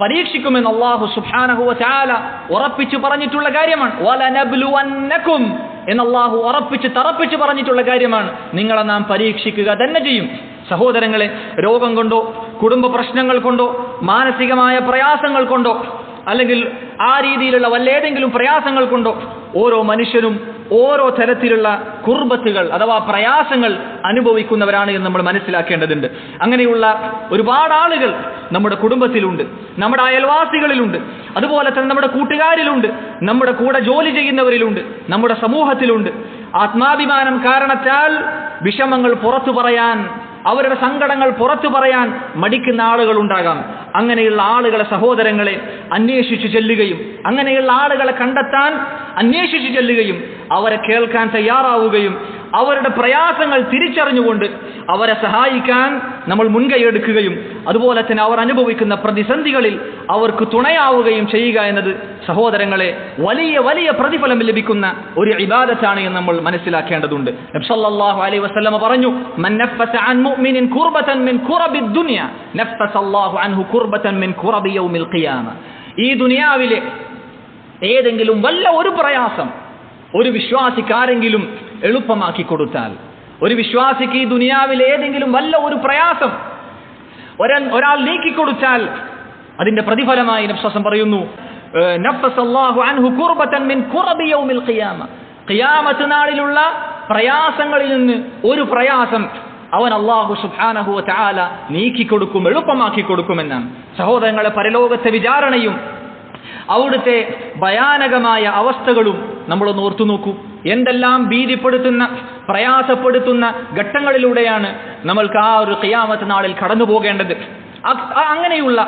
പരീക്ഷിക്കുമെന്ന് അല്ലാഹു സുബ്ഹാനഹു വ തആല ഉറപ്പിച്ചു പറഞ്ഞിട്ടുള്ള കാര്യമാണ്. വലനബ്ലുവന്നകും എന്ന് അല്ലാഹു തറപ്പിച്ച് പറഞ്ഞിട്ടുള്ള കാര്യമാണ്. നിങ്ങളെ നാം പരീക്ഷിക്കുക തന്നെ ചെയ്യും. സഹോദരങ്ങളെ, രോഗം കൊണ്ടോ കുടുംബ പ്രശ്നങ്ങൾ കൊണ്ടോ മാനസികമായ പ്രയാസങ്ങൾ കൊണ്ടോ അല്ലെങ്കിൽ ആ രീതിയിലുള്ള വല്ലേതെങ്കിലും പ്രയാസങ്ങൾ കൊണ്ടോ ഓരോ മനുഷ്യനും ഓരോ തരത്തിലുള്ള കുർബത്തുകൾ അഥവാ പ്രയാസങ്ങൾ അനുഭവിക്കുന്നവരാണ് എന്ന് നമ്മൾ മനസ്സിലാക്കേണ്ടതുണ്ട്. അങ്ങനെയുള്ള ഒരുപാട് ആളുകൾ നമ്മുടെ കുടുംബത്തിലുണ്ട്, നമ്മുടെ അയൽവാസികളിലുണ്ട്, അതുപോലെ തന്നെ നമ്മുടെ കൂട്ടുകാരിലുണ്ട്, നമ്മുടെ കൂടെ ജോലി ചെയ്യുന്നവരിലുണ്ട്, നമ്മുടെ സമൂഹത്തിലുണ്ട്. ആത്മാഭിമാനം കാരണത്താൽ വിഷമങ്ങൾ പുറത്തു പറയാൻ, അവരുടെ സങ്കടങ്ങൾ പുറത്തു പറയാൻ മടിക്കുന്ന ആളുകൾ ഉണ്ടാകാം. അങ്ങനെയുള്ള ആളുകളെ, സഹോദരങ്ങളെ, അന്വേഷിച്ചു ചെല്ലുകയും അങ്ങനെയുള്ള ആളുകളെ കണ്ടെത്താൻ അന്വേഷിച്ചു ചെല്ലുകയും അവരെ കേൾക്കാൻ തയ്യാറാവുകയും അവരുടെ പ്രയാസങ്ങൾ തിരിച്ചറിഞ്ഞുകൊണ്ട് അവരെ സഹായിക്കാൻ നമ്മൾ മുൻകൈയെടുക്കുകയും അതുപോലെ തന്നെ അവർ അനുഭവിക്കുന്ന പ്രതിസന്ധികളിൽ അവർക്ക് തുണയാവുകയും ചെയ്യുക എന്നത് സഹോദരങ്ങളെ വലിയ വലിയ പ്രതിഫലം ലഭിക്കുന്ന ഒരു ഇബാദത്താണ് എന്ന് നമ്മൾ മനസ്സിലാക്കേണ്ടതുണ്ട്. നബി സല്ലല്ലാഹു അലൈഹി വസല്ലം പറഞ്ഞു, മൻ നഫസ അൻ മുഅ്മിനിൻ കുർബതൻ മിൻ കുറബിദ് ദുനിയ നഫസല്ലാഹു അൻഹു കുർബതൻ മിൻ കുറബി യൗമിൽ ഖിയാമ. ഈ ദുനിയാവിലെ ഏതെങ്കിലും വല്ല ഒരു പ്രയാസം ഒരു വിശ്വാസിക്കാരെങ്കിലും എളുപ്പമാക്കി കൊടുത്താൽ, ഒരു വിശ്വാസിക്ക് ഈ ദുനിയാവിൽ ഏതെങ്കിലും വല്ല ഒരു പ്രയാസം ഒരാൾ നീക്കിക്കൊടുത്താൽ അതിന്റെ പ്രതിഫലമായി നബി സല്ലല്ലാഹു പറയുന്നു, നഫസല്ലാഹു അൻഹു കുർബതൻ മിൻ കുറബി യൗമിൽ ഖിയാമ. ഖിയാമത്ത് നാളിലുള്ള പ്രയാസങ്ങളിൽ നിന്ന് ഒരു പ്രയാസം അവൻ അല്ലാഹു സുബ്ഹാനഹു വ തആല നീക്കിക്കൊടുക്കും, എളുപ്പമാക്കി കൊടുക്കുമെന്നാണ്. സഹോദരങ്ങളെ, പരലോകത്തെ വിചാരണയും അവിടുത്തെ ഭയാനകമായ അവസ്ഥകളും നമ്മളൊന്ന് ഓർത്തു നോക്കൂ. എന്തെല്ലാം ഭീതിപ്പെടുത്തുന്ന, പ്രയാസപ്പെടുത്തുന്ന ഘട്ടങ്ങളിലൂടെയാണ് നമ്മൾക്ക് ആ ഒരു ഖിയാമത്ത് നാളിൽ കടന്നു പോകേണ്ടത്. അങ്ങനെയുള്ള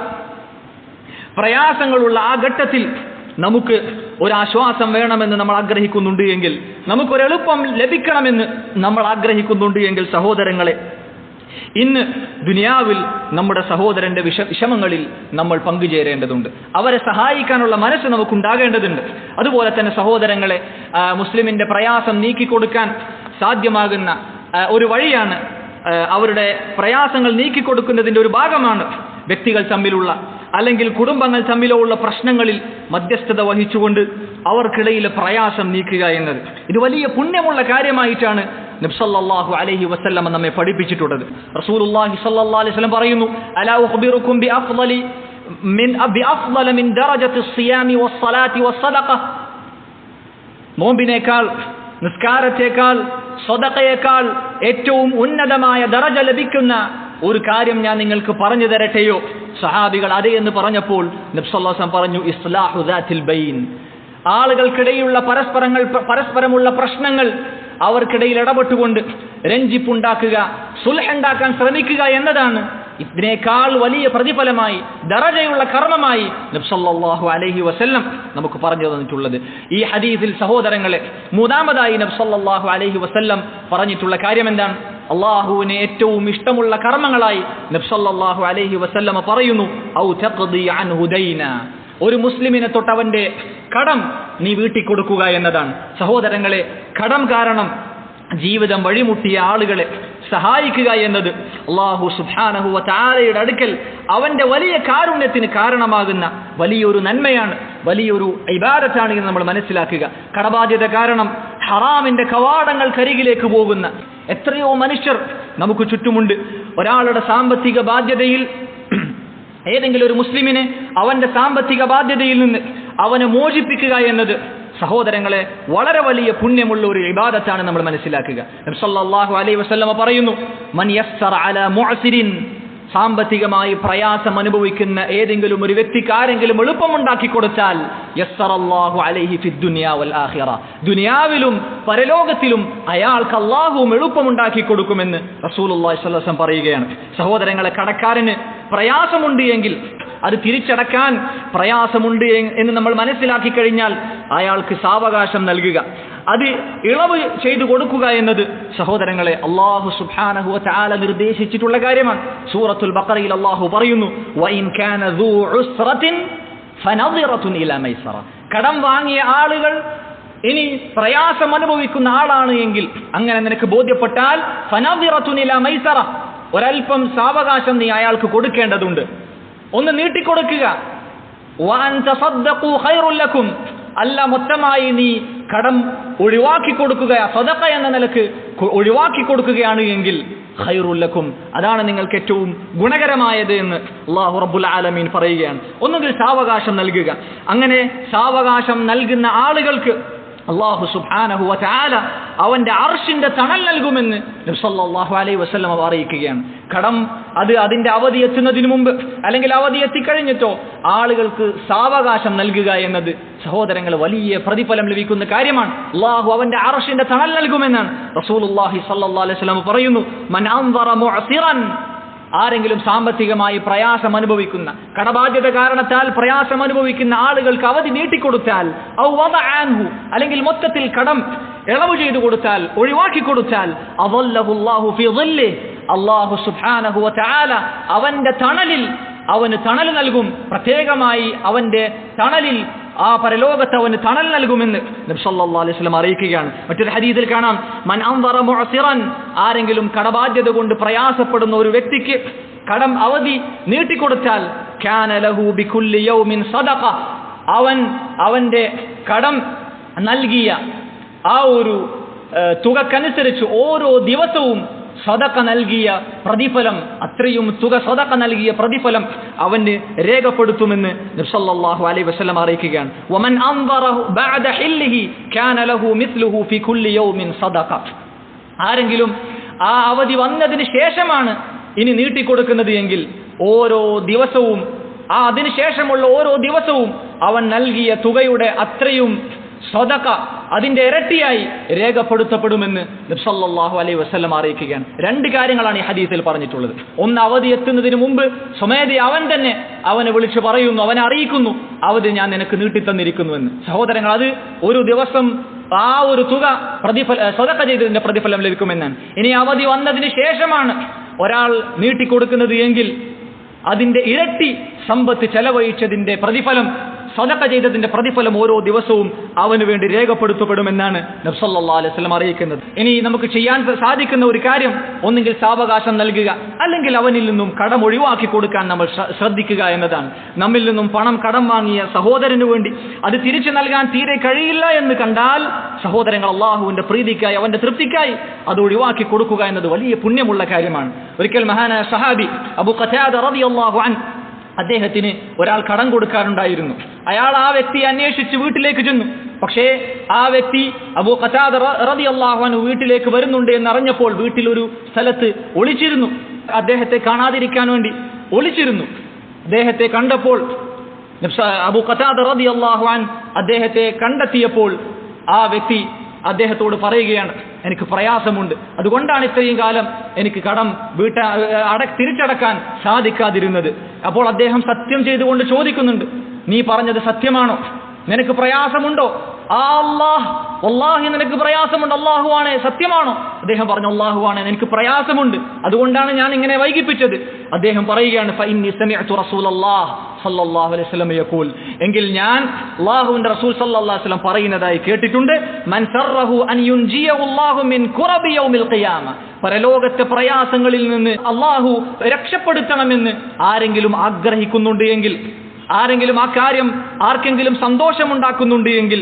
പ്രയാസങ്ങളുള്ള ആ ഘട്ടത്തിൽ നമുക്ക് ഒരാശ്വാസം വേണമെന്ന് നമ്മൾ ആഗ്രഹിക്കുന്നുണ്ട് എങ്കിൽ, നമുക്കൊരെളുപ്പം ലഭിക്കണമെന്ന് നമ്മൾ ആഗ്രഹിക്കുന്നുണ്ട് എങ്കിൽ, സഹോദരങ്ങളെ, ഇന്ന് ദുനിയാവിൽ നമ്മുടെ സഹോദരന്റെ വിഷമങ്ങളിൽ നമ്മൾ പങ്കുചേരേണ്ടതുണ്ട്. അവരെ സഹായിക്കാനുള്ള മനസ്സ് നമുക്കുണ്ടാകേണ്ടതുണ്ട്. അതുപോലെ തന്നെ സഹോദരങ്ങളെ, മുസ്ലിമിന്റെ പ്രയാസം നീക്കിക്കൊടുക്കാൻ സാധ്യമാകുന്ന ഒരു വഴിയാണ്, അവരുടെ പ്രയാസങ്ങൾ നീക്കിക്കൊടുക്കുന്നതിന്റെ ഒരു ഭാഗമാണ് വ്യക്തികൾ തമ്മിലുള്ള അല്ലെങ്കിൽ കുടുംബങ്ങൾ തമ്മിലോ ഉള്ള പ്രശ്നങ്ങളിൽ മധ്യസ്ഥത വഹിച്ചുകൊണ്ട് അവർക്കിടയിലെ പ്രയാസം നീക്കുക എന്നത്. ഇത് വലിയ പുണ്യമുള്ള കാര്യമായിട്ടാണ് നബി സല്ലല്ലാഹു അലൈഹി വസല്ലം നമ്മെ പഠിപ്പിച്ചിട്ടുള്ളത്. റസൂലുള്ളാഹി സ്വല്ലല്ലാഹു അലൈഹി വസല്ലം പറയുന്നു, അലാ ഉഖ്ബിറുക്കും ബിഅഫ്ളലി മിൻ ദറജത്തി സിയാമി വസ്സലാത്തി വസ്സദഖ. നോമ്പിനേക്കാൾ, നിസ്കാരത്തേക്കാൾ, സദഖയേക്കാൾ ഏറ്റവും ഉന്നതമായ ദറജ ലഭിക്കുന്ന ഒരു കാര്യം ഞാൻ നിങ്ങൾക്ക് പറഞ്ഞു തരട്ടെയോ? സഹാബികൾ അതെ എന്ന് പറഞ്ഞപ്പോൾ നബി സല്ലല്ലാഹു അലൈഹി വസല്ലം പറഞ്ഞു, ഇസ്ലാഹു ദാത്തിൽ ബൈൻ. ആളുകൾക്കിടയിലുള്ള പരസ്പരമുള്ള പ്രശ്നങ്ങൾ അവർക്കിടയിൽ ഇടപെട്ടുകൊണ്ട് രഞ്ജിപ്പുണ്ടാക്കുക, സുൽഹുണ്ടാക്കാൻ ശ്രമിക്കുക എന്നതാണ് ഇതിനേക്കാൾ വലിയ പ്രതിഫലമായി, ദറജയുള്ള കർമ്മമായി നബി സല്ലല്ലാഹു അലൈഹി വസല്ലം നമുക്ക് പറഞ്ഞു തന്നിട്ടുള്ളത്. ഈ ഹദീസിൽ സഹോദരങ്ങളെ, മൂന്നാമതായി നബി സല്ലല്ലാഹു അലൈഹി വസല്ലം പറഞ്ഞിട്ടുള്ള കാര്യം എന്താണ്? അല്ലാഹുവിന് ഏറ്റവും ഇഷ്ടമുള്ള കർമ്മങ്ങളായി നബി സല്ലല്ലാഹു അലൈഹി വസല്ലം പറയുന്നു, ഔ തഖ്ദി അൻഹു ദൈന. ഒരു മുസ്ലിമിനെ തൊട്ട് അവന്റെ കടം നീ വീട്ടിക്കൊടുക്കുക എന്നതാണ്. സഹോദരങ്ങളെ, കടം കാരണം ജീവിതം വഴിമുട്ടിയ ആളുകളെ സഹായിക്കുക എന്നത് അല്ലാഹു സുബ്ഹാനഹു വ തആലയുടെ അടുക്കൽ അവന്റെ വലിയ കാരുണ്യത്തിന് കാരണമാകുന്ന വലിയൊരു നന്മയാണ്, വലിയൊരു ഇബാദത്താണ് എന്ന് നമ്മൾ മനസ്സിലാക്കുക. കടബാധ്യത കാരണം ഹറാമിന്റെ കവാടങ്ങൾക്കരികിലേക്ക് പോകുന്ന എത്രയോ മനുഷ്യർ നമുക്ക് ചുറ്റുമുണ്ട്. ഒരാളുടെ സാമ്പത്തിക ബാധ്യതയിൽ ഏതെങ്കിലും ഒരു മുസ്ലിമിനെ അവന്റെ സാമ്പത്തിക ബാധ്യതയിൽ നിന്ന് അവനെ മോചിപ്പിക്കുക എന്നത് സഹോദരങ്ങളെ വളരെ വലിയ പുണ്യമുള്ള ഒരു ഇബാദത്താണ് നമ്മൾ മനസ്സിലാക്കുക. നബി സല്ലല്ലാഹു അലൈഹി വസല്ലം പറയുന്നു, മൻ യസ്സറ അലാ മുഅ്സിരിൻ, സാമ്പത്തികമായി പ്രയാസം അനുഭവിക്കുന്ന ഏതെങ്കിലും ഒരു വ്യക്തിക്ക് ആരെങ്കിലും എളുപ്പമുണ്ടാക്കി കൊടുത്താൽ യസ്സറല്ലാഹു അലൈഹി ഫിദ്ദുനിയ വൽ ആഖിറ, ദുനിയാവിലും പരലോകത്തിലും അയാൾക്ക് അല്ലാഹുവും എളുപ്പമുണ്ടാക്കി കൊടുക്കുമെന്ന് റസൂലുള്ളാഹി സ്വല്ലല്ലാഹു അലൈഹി വസല്ലം പറയുകയാണ്. സഹോദരങ്ങളെ, കടക്കാരന് പ്രയാസമുണ്ട് എങ്കിൽ, അത് തിരിച്ചടക്കാൻ പ്രയാസമുണ്ട് എന്ന് നമ്മൾ മനസ്സിലാക്കി കഴിഞ്ഞാൽ അയാൾക്ക് സാവകാശം നൽകുക, അത് ഇളവ് ചെയ്തു കൊടുക്കുക എന്നത് സഹോദരങ്ങളെ അല്ലാഹു സുബ്ഹാനഹു വ തആല നിർദ്ദേശിച്ചിട്ടുള്ള കാര്യമാണ്. സൂറത്തുൽ ബഖറയിൽ അല്ലാഹു പറയുന്നു, വഇൻ കാന ദൂ ഉസ്റത്തിൻ ഫനദിറത്തുൻ ഇലാ മൈസറ, കടം വാങ്ങിയ ആളുകൾ ഇനി പ്രയാസം അനുഭവിക്കുന്ന ആളാണ് എങ്കിൽ, അങ്ങനെ നിനക്ക് ബോധ്യപ്പെട്ടാൽ ഫനദിറത്തുൻ ഇലാ മൈസറ, ഒരൽപ്പം സാവകാശം നീ അയാൾക്ക് കൊടുക്കേണ്ടതുണ്ട്, ഒന്ന് നീട്ടിക്കൊടുക്കുക. വഅൻ തസദ്ദഖൂ ഖൈറുൽ ലക്കും, അല്ല മൊത്തമായി നീ കടം ഒഴിവാക്കി കൊടുക്കുക, സദഖ എന്ന നിലക്ക് ഒഴിവാക്കി കൊടുക്കുകയാണ് എങ്കിൽ ഖൈറുൽ ലക്കും, അതാണ് നിങ്ങൾക്ക് ഏറ്റവും ഗുണകരമായത് എന്ന് അല്ലാഹു റബ്ബുൽ ആലമീൻ പറയുകയാണ്. ഒന്നുകിൽ സാവകാശം നൽകുക. അങ്ങനെ സാവകാശം നൽകുന്ന ആളുകൾക്ക് അല്ലാഹു സുബ്ഹാനഹു വ തആല അവന്റെ അർശിന്റെ തണൽ നൽകുമെന്ന് നബി സല്ലല്ലാഹു അലൈഹി വസല്ലം അറിയിക്കുകയാണ്. കടം അത് അതിന്റെ അവധി എത്തുന്നതിന് മുമ്പ് അല്ലെങ്കിൽ അവധി എത്തിക്കഴിഞ്ഞിട്ടോ ആളുകൾക്ക് സാവകാശം നൽകുക എന്നത് സഹോദരങ്ങൾ വലിയ പ്രതിഫലം ലഭിക്കുന്ന കാര്യമാണ്. അല്ലാഹു അവന്റെ അർശിന്റെ തണൽ നൽകുമെന്നാണ് റസൂലുള്ളാഹി സ്വല്ലല്ലാഹു അലൈഹി വസല്ലം പറയുന്നു, മൻ അൻദറ മുഅസിറൻ, ആരെങ്കിലും സാമ്പത്തികമായി പ്രയാസം അനുഭവിക്കുന്ന, കടബാധ്യത കാരണത്താൽ പ്രയാസം അനുഭവിക്കുന്ന ആളുകൾക്ക് അവധി നീട്ടിക്കൊടുത്താൽ, ഔ വദഅൻഹു, അല്ലെങ്കിൽ മൊത്തത്തിൽ കടം ഇളവ് ചെയ്തു കൊടുത്താൽ, ഒഴിവാക്കി കൊടുത്താൽ, അദല്ലഹുല്ലാഹു ഫീ ളില്ലിഹി, അല്ലാഹു സുബ്ഹാനഹു വ തആല അവന്റെ തണലിൽ അവന് തണൽ നൽകും. പ്രത്യേകമായി അവന്റെ തണലിൽ, ആ പരലോകത്ത് അവന് തണൽ നൽകുമെന്ന് നബി സല്ലല്ലാഹു അലൈഹി വസല്ലം അറിയിക്കുകയാണ്. മറ്റൊരു ഹദീസിൽ കാണാം, മൻ അൻദറ മുഅസിറൻ, ആരെങ്കിലും കടബാധ്യത കൊണ്ട് പ്രയാസപ്പെടുന്ന ഒരു വ്യക്തിക്ക് കടം അവധി നീട്ടിക്കൊടുത്താൽ, കാന ലഹു ബികുല്ലി യൗമിൻ സദഖ, അവന്റെ കടം നൽകിയ ആ ഒരു തുകക്കനുസരിച്ച് ഓരോ ദിവസവും സദഖ നൽകിയ പ്രതിഫലം, അത്രയും തുക സദഖ നൽകിയ പ്രതിഫലം അവന് രേഖപ്പെടുത്തുമെന്ന് നബി സല്ലല്ലാഹു അലൈഹി വസല്ലം അറിയിക്കുകയാണ്. വമൻ അൻദറഹു ബഅദ ഹില്ലിഹി കാന ലഹു മിസ്ലുഹു ഫി കുല്ലി യൗമിൻ സദഖ, ആരെങ്കിലും ആ അവധി വന്നതിന് ശേഷമാണ് ഇനി നീട്ടിക്കൊടുക്കുന്നത് എങ്കിൽ ഓരോ ദിവസവും, ആ അതിനുശേഷമുള്ള ഓരോ ദിവസവും അവൻ നൽകിയ തുകയുടെ അത്രയും സദഖ അതിന്റെ ഇരട്ടിയായി രേഖപ്പെടുത്തപ്പെടുമെന്ന് നബി സല്ലല്ലാഹു അലൈഹി വസല്ലം അറിയിക്കുകയാണ്. രണ്ട് കാര്യങ്ങളാണ് ഈ ഹദീസിൽ പറഞ്ഞിട്ടുള്ളത്. ഒന്ന്, അവധി എത്തുന്നതിന് മുമ്പ് സ്വമേധയ അവൻ തന്നെ അവനെ വിളിച്ചു പറയുന്നു, അവനെ അറിയിക്കുന്നു, അവധി ഞാൻ നിനക്ക് നീട്ടിത്തന്നിരിക്കുന്നുവെന്ന്. സഹോദരങ്ങൾ, അത് ഒരു ദിവസം ആ ഒരു തുക സദഖ ചെയ്തതിന്റെ പ്രതിഫലം ലഭിക്കുമെന്നാണ്. ഇനി അവധി വന്നതിന് ശേഷമാണ് ഒരാൾ നീട്ടിക്കൊടുക്കുന്നത് എങ്കിൽ അതിന്റെ ഇരട്ടി സമ്പത്ത് ചെലവഴിച്ചതിന്റെ പ്രതിഫലം, സദഖ ചെയ്തതിന്റെ പ്രതിഫലം ഓരോ ദിവസവും അവന് വേണ്ടി രേഖപ്പെടുത്തപ്പെടുമെന്നാണ് നബി സല്ലല്ലാഹു അലൈഹി വസല്ലം അറിയിക്കുന്നത്. ഇനി നമുക്ക് ചെയ്യാൻ സാധിക്കുന്ന ഒരു കാര്യം, ഒന്നുകിൽ സാവകാശം നൽകുക, അല്ലെങ്കിൽ അവനിൽ നിന്നും കടം ഒഴിവാക്കി കൊടുക്കാൻ നമ്മൾ ശ്രദ്ധിക്കുക എന്നതാണ്. നമ്മിൽ നിന്നും പണം കടം വാങ്ങിയ സഹോദരന് വേണ്ടി അത് തിരിച്ചു നൽകാൻ തീരെ കഴിയില്ല എന്ന് കണ്ടാൽ സഹോദരങ്ങൾ, അള്ളാഹുവിന്റെ പ്രീതിക്കായി, അവന്റെ തൃപ്തിക്കായി അത് ഒഴിവാക്കി കൊടുക്കുക എന്നത് വലിയ പുണ്യമുള്ള കാര്യമാണ്. ഒരിക്കൽ മഹാനായ സഹാബി അബൂ ഖതാദ റളിയല്ലാഹു അൻഹു, അദ്ദേഹത്തിന് ഒരാൾ കടം കൊടുക്കാറുണ്ടായിരുന്നു. അയാൾ ആ വ്യക്തിയെ അന്വേഷിച്ച് വീട്ടിലേക്ക് ചെന്നു. പക്ഷേ ആ വ്യക്തി അബൂ ഖതാദ റളിയല്ലാഹു അൻഹു വീട്ടിലേക്ക് വരുന്നുണ്ട് എന്നറിഞ്ഞപ്പോൾ വീട്ടിലൊരു സ്ഥലത്ത് ഒളിച്ചിരുന്നു. അദ്ദേഹത്തെ കാണാതിരിക്കാൻ വേണ്ടി ഒളിച്ചിരുന്നു. അദ്ദേഹത്തെ കണ്ടപ്പോൾ അബൂ ഖതാദ റളിയല്ലാഹു അൻഹു അദ്ദേഹത്തെ കണ്ടെത്തിയപ്പോൾ ആ വ്യക്തി അദ്ദേഹത്തോട് പറയുകയാണ്, എനിക്ക് പ്രയാസമുണ്ട്, അതുകൊണ്ടാണ് ഇത്രയും കാലം എനിക്ക് കടം തിരിച്ചടക്കാൻ സാധിക്കാതിരുന്നത്. അപ്പോൾ അദ്ദേഹം സത്യം ചെയ്തുകൊണ്ട് ചോദിക്കുന്നുണ്ട്, നീ പറഞ്ഞത് സത്യമാണോ? നിനക്ക് പ്രയാസമുണ്ടോ? വല്ലാഹി നിനക്ക് പ്രയാസമുണ്ട്, അല്ലാഹുവാണ്, സത്യമാണോ? അദ്ദേഹം പറഞ്ഞു, അല്ലാഹുവാണ്, എനിക്ക് പ്രയാസമുണ്ട്, അതുകൊണ്ടാണ് ഞാൻ ഇങ്ങനെ വൈകിപ്പിച്ചത്. അദ്ദേഹം പറയുകയാണ്, ഫഇന്നി സമിഅതു റസൂലല്ലാഹ് സല്ലല്ലാഹു അലൈഹി വസല്ലം യഖൂൽ, എങ്കിൽ ഞാൻ അല്ലാഹുവിന്റെ റസൂൽ സല്ലല്ലാഹു അലൈഹി വസല്ലം പറയുന്നതായി കേട്ടിട്ടുണ്ട്, മൻ സറഹു അൻ യുൻജിയഹു അല്ലാഹു മിൻ ഖുറബി യൗമിൽ ഖിയാമ, പരലോകത്തെ പ്രയാസങ്ങളിൽ നിന്ന് അല്ലാഹു രക്ഷപ്പെടുത്തണമെന്ന് ആരെങ്കിലും ആഗ്രഹിക്കുന്നുണ്ട് എങ്കിൽ, ആരെങ്കിലും ആ കാര്യം ആർക്കെങ്കിലും സന്തോഷമുണ്ടാക്കുന്നുണ്ട് എങ്കിൽ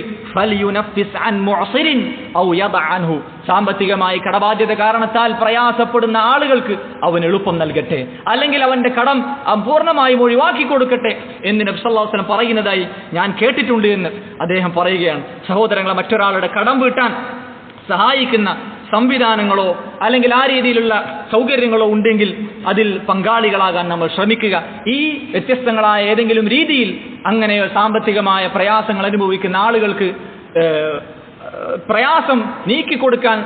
സാമ്പത്തികമായി കടബാധ്യത കാരണത്താൽ പ്രയാസപ്പെടുന്ന ആളുകൾക്ക് അവൻ എളുപ്പം നൽകട്ടെ, അല്ലെങ്കിൽ അവന്റെ കടം പൂർണ്ണമായും ഒഴിവാക്കി കൊടുക്കട്ടെ എന്ന് നബി സല്ലല്ലാഹു അലൈഹി വസല്ലം പറയുന്നതായി ഞാൻ കേട്ടിട്ടുണ്ട് എന്ന് അദ്ദേഹം പറയുകയാണ്. സഹോദരങ്ങളെ, മറ്റൊരാളുടെ കടം വീട്ടാൻ സഹായിക്കുന്ന സംവിധാനങ്ങളോ അല്ലെങ്കിൽ ആ രീതിയിലുള്ള സൗകര്യങ്ങളോ ഉണ്ടെങ്കിൽ അതിൽ പങ്കാളികളാകാൻ നമ്മൾ ശ്രമിക്കുക. ഈ വ്യത്യസ്തങ്ങളായ ഏതെങ്കിലും രീതിയിൽ അങ്ങനെ സാമ്പത്തികമായ പ്രയാസങ്ങൾ അനുഭവിക്കുന്ന ആളുകൾക്ക് പ്രയാസം നീക്കിക്കൊടുക്കാൻ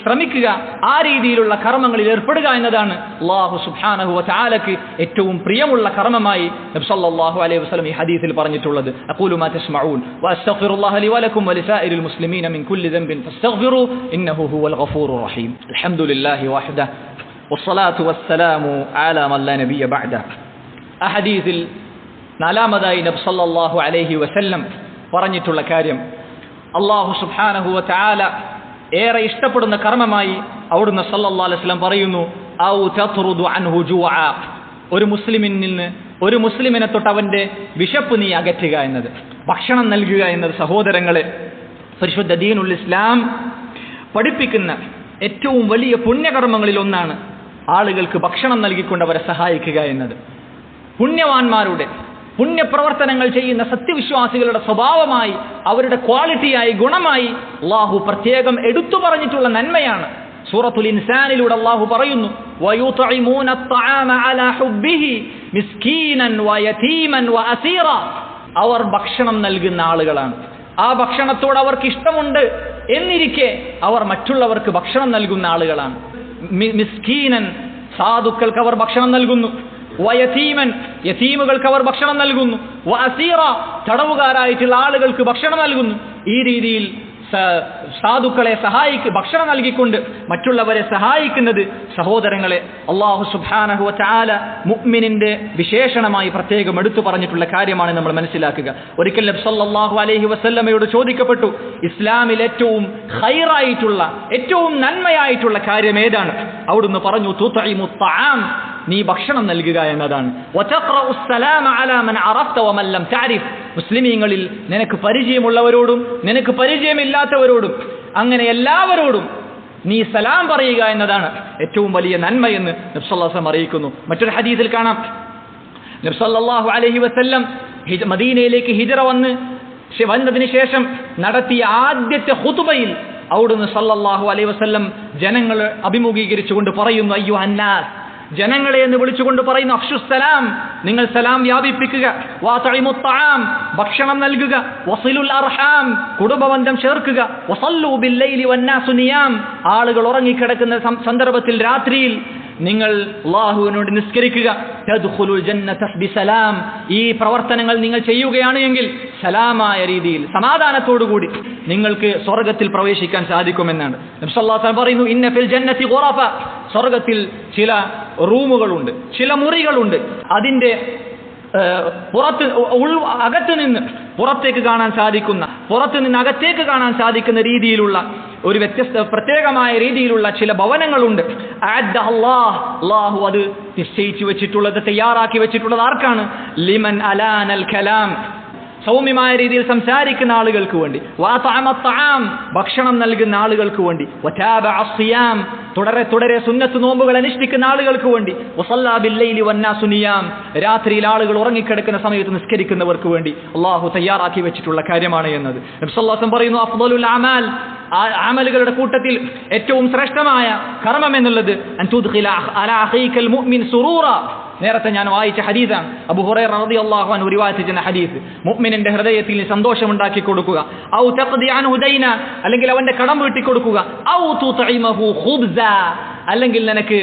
ശ്രമിക്കുക. ആ രീതിയിലുള്ള കർമ്മങ്ങളിൽ ഏർപ്പെടുക എന്നതാണ് അല്ലാഹു സുബ്ഹാനഹു വ തആലക്ക് ഏറ്റവും പ്രിയമുള്ള കർമ്മമായി നബി സല്ലല്ലാഹു അലൈഹി വസല്ലം ഈ ഹദീസിൽ പറഞ്ഞിട്ടുള്ളത്. അഖൂലു മാ തസ്മഊൻ വഅസ്തഗ്ഫിറുല്ലാഹ ലി വലക്കും വലിസായിരിൽ മുസ്ലിമീന മിൻ കുല്ലി ദംബിൻ ഫസ്തഗ്ഫിറൂ ഇന്നഹു ഹുവൽ ഗഫൂറുർ റഹീം. അൽഹംദുലില്ലാഹി വഹ്ദഹു വസ്സലാത്തു വസ്സലാമു അലാ മൻ ലാ നബിയ ബഅദഹു. ആ ഹദീസിൽ നാലാമതായി നബി സല്ലല്ലാഹു അലൈഹി വസല്ലം പറഞ്ഞിട്ടുള്ള കാര്യം, അല്ലാഹു സുബ്ഹാനഹു വ തആല ഏറെ ഇഷ്ടപ്പെടുന്ന കർമ്മമായി അവിടുന്ന് സല്ലല്ലാഹു അലൈഹി വസല്ലം പറയുന്നു, ഔ തത്റുദു അൻഹു ജൂഅ, ഒരു മുസ്ലിമിനെ തൊട്ട് അവന്റെ വിശപ്പ് നീ അകറ്റുക എന്നത്, ഭക്ഷണം നൽകുക എന്നത് സഹോദരങ്ങളെ പരിശുദ്ധ ദീനുൽ ഇസ്ലാം പഠിപ്പിക്കുന്ന ഏറ്റവും വലിയ പുണ്യകർമ്മങ്ങളിൽ ഒന്നാണ് ആളുകൾക്ക് ഭക്ഷണം നൽകിക്കൊണ്ട് അവരെ സഹായിക്കുക എന്നത്. പുണ്യവാന്മാരുടെ പുണ്യപ്രവർത്തനങ്ങൾ ചെയ്യുന്ന സത്യവിശ്വാസികളുടെ സ്വഭാവമായി, അവരുടെ ക്വാളിറ്റിയായി, ഗുണമായി അല്ലാഹു പ്രത്യേകം എടുത്തു പറഞ്ഞിട്ടുള്ള നന്മയാണ്. സൂറത്തുൽ ഇൻസാനിലൂടെ അല്ലാഹു പറയുന്നു, വയുത്ഇമൂന അത്അമ അലാ ഹുബ്ബിഹി മിസ്കീനൻ വയതീമൻ വഅസീറ, അവർ ഭക്ഷണം നൽകുന്ന ആളുകളാണ്. ആ ഭക്ഷണത്തോട് അവർക്ക് ഇഷ്ടമുണ്ട് എന്നിരിക്കെ അവർ മറ്റുള്ളവർക്ക് ഭക്ഷണം നൽകുന്ന ആളുകളാണ്. മിസ്കീനൻ, സാധുക്കൾക്ക് അവർ ഭക്ഷണം നൽകുന്നു. വയതീമൻ, യതീമുകൾക്ക് അവർ ഭക്ഷണം നൽകുന്നു. വഅസീറ, തടവുകാരായിട്ടുള്ള ആളുകൾക്ക് ഭക്ഷണം നൽകുന്നു. ഈ രീതിയിൽ സാധുക്കളെ ഭക്ഷണം നൽകിക്കൊണ്ട് മറ്റുള്ളവരെ സഹായിക്കുന്നത് സഹോദരങ്ങളെ അല്ലാഹു സുബ്ഹാനഹു വ തആല മുഅ്മിനിന്റെ വിശേഷണമായി പ്രത്യേകം എടുത്തു പറഞ്ഞിട്ടുള്ള കാര്യമാണ് നമ്മൾ മനസ്സിലാക്കുക. ഒരിക്കൽ നബി സല്ലല്ലാഹു അലൈഹി വസല്ലമയോട് ചോദിക്കപ്പെട്ടു, ഇസ്ലാമിൽ ഏറ്റവും ഖൈറായിട്ടുള്ള, ഏറ്റവും നന്മയായിട്ടുള്ള കാര്യം ഏതാണ്? അവിടുന്ന് പറഞ്ഞു, തുത്ഇമു ത്വആം, നീ ഭക്ഷണം നൽകുക എന്നതാണ്. വതഖറഉ സലാമ അലാ മൻ അറഫ്ത വമൻ ലം തഅരിഫ്, മുസ്ലിമീങ്ങളിൽ നിനക്ക് പരിചയമുള്ളവരോടും നിനക്ക് പരിചയമില്ലാത്തവരോടും അങ്ങനെ എല്ലാവരോടും നീ സലാം പറയുക എന്നതാണ് ഏറ്റവും വലിയ നന്മയെന്ന് നബി സല്ലല്ലാഹു അലൈഹി വസല്ലം അറിയിക്കുന്നു. മറ്റൊരു ഹദീസിൽ കാണാം, നബി സല്ലല്ലാഹു അലൈഹി വസല്ലം മദീനയിലേക്ക് ഹിജ്റ വന്നതിന് ശേഷം നടത്തിയ ആദ്യത്തെ ഖുതുബയിൽ അവിടുന്ന് സല്ലല്ലാഹു അലൈഹി വസല്ലം ജനങ്ങളെ അഭിമുഖീകരിച്ചുകൊണ്ട് പറയുന്നു, അയ്യുഹന്നാസ്, ജനങ്ങളെ എന്ന് വിളിച്ചുകൊണ്ട് പറയുന്നു, അഫ്ഷുസ്സലാം, നിങ്ങൾ സലാം വ്യാപിപ്പിക്കുക. വഅത്ഇമുത് ത്വആം, ഭക്ഷണം നൽകുക. വസിലുൽ അർഹാം, കുടുംബബന്ധം ചേർക്കുക. വസല്ലു ബില്ലൈലി വന്നാസു നിയാം, ആളുകൾ ഉറങ്ങിക്കിടക്കുന്ന സന്ദർഭത്തിൽ രാത്രിയിൽ നിങ്ങൾ അല്ലാഹുവിനോട് നിസ്കരിക്കുക. തദ്ഖുലുൽ ജന്നത ബിസലാം, ഈ പ്രവർത്തനങ്ങൾ നിങ്ങൾ ചെയ്യുകയാണ് എങ്കിൽ സലാമായ രീതിയിൽ, സമാധാനത്തോടുകൂടി നിങ്ങൾക്ക് സ്വർഗ്ഗത്തിൽ പ്രവേശിക്കാൻ സാധിക്കുമെന്നാണ് നബി സല്ലല്ലാഹു അലൈഹി വസല്ലം പറയുന്നു. ഇന്ന ഫിൽ ജന്നതി ഖുറഫ, സ്വർഗ്ഗത്തിൽ ചില റൂമുകളുണ്ട്, ചില മുറികളുണ്ട്. അതിന്റെ അകത്ത് നിന്ന് പുറത്തേക്ക് കാണാൻ സാധിക്കുന്ന, പുറത്ത് നിന്ന് അകത്തേക്ക് കാണാൻ സാധിക്കുന്ന രീതിയിലുള്ള ഒരു പ്രത്യേകമായ രീതിയിലുള്ള ചില ഭവനങ്ങളുണ്ട്. അല്ലാഹു അത് നിശ്ചയിച്ചു വെച്ചിട്ടുള്ളത്, തയ്യാറാക്കി വെച്ചിട്ടുള്ളത് ആർക്കാണ്? ലിമൻ അലാനൽ കലാം, സൗമ്യമായ രീതിയിൽ സംസാരിക്കുന്ന ആളുകൾക്ക് വേണ്ടി. ഭക്ഷണം നൽകുന്ന ആളുകൾക്ക് വേണ്ടി. തുടരെ സുന്നത്ത് നോമ്പുകൾ അനുഷ്ഠിക്കുന്ന ആളുകൾക്ക് വേണ്ടി. രാത്രിയിൽ ആളുകൾ ഉറങ്ങിക്കിടക്കുന്ന സമയത്ത് നിസ്കരിക്കുന്നവർക്ക് വേണ്ടി അള്ളാഹു തയ്യാറാക്കി വെച്ചിട്ടുള്ള കാര്യമാണ് എന്നത് നബി സല്ലല്ലാഹു അലൈഹി വസല്ലം പറയുന്നു. അഫ്ദലുൽ അമാൽ, അമലുകളുടെ കൂട്ടത്തിൽ ഏറ്റവും ശ്രേഷ്ഠമായ കർമ്മം എന്നുള്ളത് അൻ തുദ്ഖില അലാ അഖീകൽ മുഅ്മിൻ സുറൂറ, നേരത്തെ ഞാൻ വായിച്ച ഹദീസാണ്. അബൂ ഹുറൈറ റളിയല്ലാഹു അൻഹു റിവായത്ത് ചെയ്യുന്ന ഹദീസ്. മുഅ്മിനിന്റെ ഹൃദയത്തിൽ സന്തോഷം ഉണ്ടാക്കി കൊടുക്കുക. ഔ തഖ്ദി അൻഹു ദൈന, അല്ലെങ്കിൽ അവന്റെ കടം വീട്ടി കൊടുക്കുക. ഔ തുത്ഇമഹു ഖുബ്സ, അല്ലെങ്കിൽ നിനക്ക്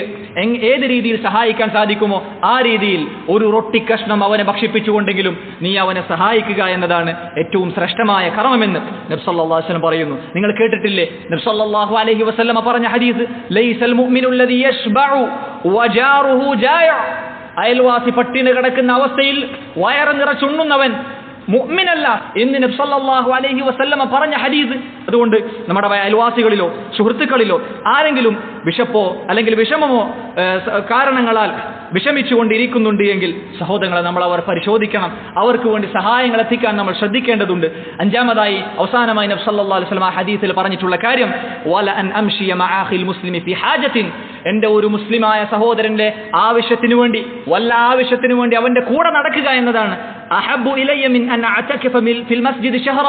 ഏത് രീതിയിൽ സഹായിക്കാൻ സാധിക്കുമോ ആ രീതിയിൽ ഒരു റൊട്ടി കഷ്ണം അവനെ ഭക്ഷിപ്പിച്ചുകൊണ്ടെങ്കിലും നീ അവനെ സഹായിക്കുക എന്നതാണ് ഏറ്റവും ശ്രേഷ്ഠമായ കർമ്മമെന്ന് നബി സല്ലല്ലാഹു അലൈഹി വസല്ലം പറയുന്നു. നിങ്ങൾ കേട്ടിട്ടില്ലേ നബി സല്ലല്ലാഹു അലൈഹി വസല്ലം പറഞ്ഞ ഹദീസ്, ലൈസൽ മുഅ്മിനു അല്ലദീ യശ്ബഉ വജാറുഹു ജായ, അയൽവാസി പട്ടിണി കിടക്കുന്ന അവസ്ഥയിൽ വയറ് നിറച്ചുണ്ണുന്നവൻ മുഅ്മിനല്ല എന്ന് നബി സല്ലല്ലാഹു അലൈഹി വസല്ലം പറഞ്ഞ ഹദീസ്. അതുകൊണ്ട് നമ്മുടെ അയൽവാസികളിലോ സുഹൃത്തുക്കളിലോ ആരെങ്കിലും വിശപ്പോ അല്ലെങ്കിൽ വിഷമമോ കാരണങ്ങളാൽ വിഷമിച്ചുകൊണ്ടിരിക്കുന്നുണ്ട് എങ്കിൽ സഹോദരങ്ങളെ നമ്മൾ അവർ പരിശോധിക്കണം. അവർക്ക് വേണ്ടി സഹായങ്ങൾ എത്തിക്കാൻ നമ്മൾ ശ്രദ്ധിക്കേണ്ടതുണ്ട്. അഞ്ചാമതായി അവസാനമായി നബി സല്ലല്ലാഹു അലൈഹി വസല്ലം ഹദീസിൽ പറഞ്ഞിട്ടുള്ള കാര്യം വല അൻ അംശിയ മഅ അഖിൽ മുസ്ലിമി ഫി ഹാജത്തിൻ, എന്റെ ഒരു മുസ്ലിമായ സഹോദരന്റെ ആവശ്യത്തിനു വേണ്ടി വല്ല ആവശ്യത്തിനു വേണ്ടി അവന്റെ കൂടെ നടക്കുക എന്നതാണ്. അഹബ്ബു ഇലയ്യ മിൻ അൻ അഅതകിഫ ഫിൽ മസ്ജിദ് ഷഹറ,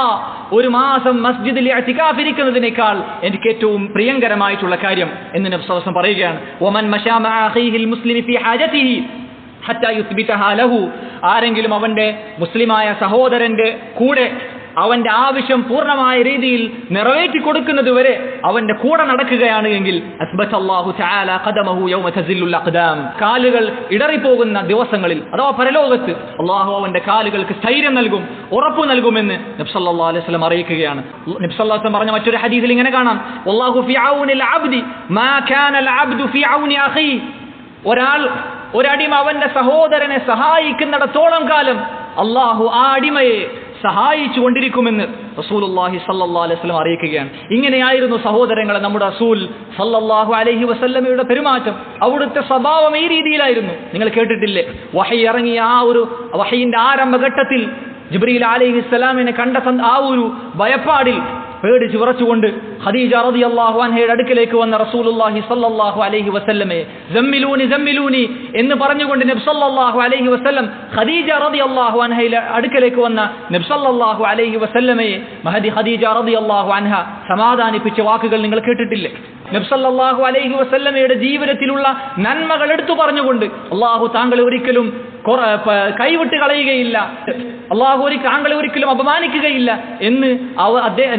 ഒരു മാസം മസ്ജിദിൽ ഇഅ്തികാഫ് ഇരിക്കുന്നതിനേക്കാൾ എനിക്ക് ഏറ്റവും പ്രിയങ്കരമായിട്ടുള്ള കാര്യം എന്ന് നബി സല്ലല്ലാഹു അലൈഹി വസല്ലം പറയുകയാണ്. വമൻ മശാ മഅ അഖീഹിൽ മുസ്ലിമി ഫി ഹാജതിഹി ഹത്താ യുസ്ബിതഹാ ലഹു, ആരെങ്കിലും അവന്റെ മുസ്ലിമായ സഹോദരന്റെ കൂടെ അവന്റെ ആവശ്യം പൂർണ്ണമായ രീതിയിൽ നിറവേറ്റി കൊടുക്കുന്നത് വരെ അവന്റെ കൂടെ നടക്കുകയാണ് എങ്കിൽ അസ്ബതല്ലാഹു തആല ഖദമഹു യൗമ തസില്ലുൽ അഖ്ദാം, കാലുകൾ ഇടറിപ്പോകുന്ന ദിവസങ്ങളിൽ അഥവാ പരലോകത്ത് അല്ലാഹു അവന്റെ കാലുകൾക്ക് സ്ഥൈര്യം നൽകും, ഉറപ്പ് നൽകുമെന്ന് നബി സല്ലല്ലാഹു അലൈഹി വസല്ലം അറിയിക്കുകയാണ്. നബി സല്ലല്ലാഹു അലൈഹി വസല്ലം പറഞ്ഞ മറ്റൊരു ഹദീസിൽ ഇങ്ങനെ കാണാം, വല്ലാഹു ഫി ഔനിൽ അബ്ദി മാ കാനൽ അബ്ദു ഫി ഔനി അഖീ, ഒരടിമ അവന്റെ സഹോദരനെ സഹായിക്കുന്നിടത്തോളം കാലം അല്ലാഹു ആ അടിമയെ സഹായിച്ചു കൊണ്ടിരിക്കുമെന്ന് റസൂലുള്ളാഹി സ്വല്ലല്ലാഹു അലൈഹി വസല്ലം അറിയിക്കുകയാണ്. ഇങ്ങനെയായിരുന്നു സഹോദരങ്ങളെ നമ്മുടെ റസൂൽ സ്വല്ലല്ലാഹു അലൈഹി വസല്ലമയുടെ പെരുമാറ്റം, അവിടുത്തെ സ്വഭാവം ഈ രീതിയിലായിരുന്നു. നിങ്ങൾ കേട്ടിട്ടില്ലേ, വഹി ഇറങ്ങിയ ആ ഒരു വഹിന്റെ ആരംഭഘട്ടത്തിൽ ജിബ്രീൽ അലൈഹിസ്സലാമിനെ കണ്ട ആ ഒരു ഭയപ്പാടിൽ പേടിച്ച് വിറച്ചുകൊണ്ട് ഖദീജ റളിയല്ലാഹു അൻഹയുടെ അടുക്കലേക്ക് വന്ന റസൂലുള്ളാഹി സ്വല്ലല്ലാഹു അലൈഹി വസല്ലമയെ സമ്മിലൂനി സമ്മിലൂനി എന്ന് പറഞ്ഞുകൊണ്ട് നബി സല്ലല്ലാഹു അലൈഹി വസല്ലം ഖദീജ റളിയല്ലാഹു അൻഹയുടെ അടുക്കലേക്ക് വന്ന നബി സല്ലല്ലാഹു അലൈഹി വസല്ലമയെ മഹദി ഖദീജ റളിയല്ലാഹു അൻഹ സമാധാനിപ്പിച്ച വാക്കുകൾ നിങ്ങൾ കേട്ടിട്ടില്ലേ? നബി സല്ലല്ലാഹു അലൈഹി വസല്ലമയുടെ ജീവിതത്തിലുള്ള നന്മകൾ എടുത്തു പറഞ്ഞുകൊണ്ട് അല്ലാഹു താങ്കളെ ഒരിക്കലും കൈവിട്ട് കളയുകയില്ല, അല്ലാഹു താങ്കളെ ഒരിക്കലും അപമാനിക്കുകയില്ല എന്ന്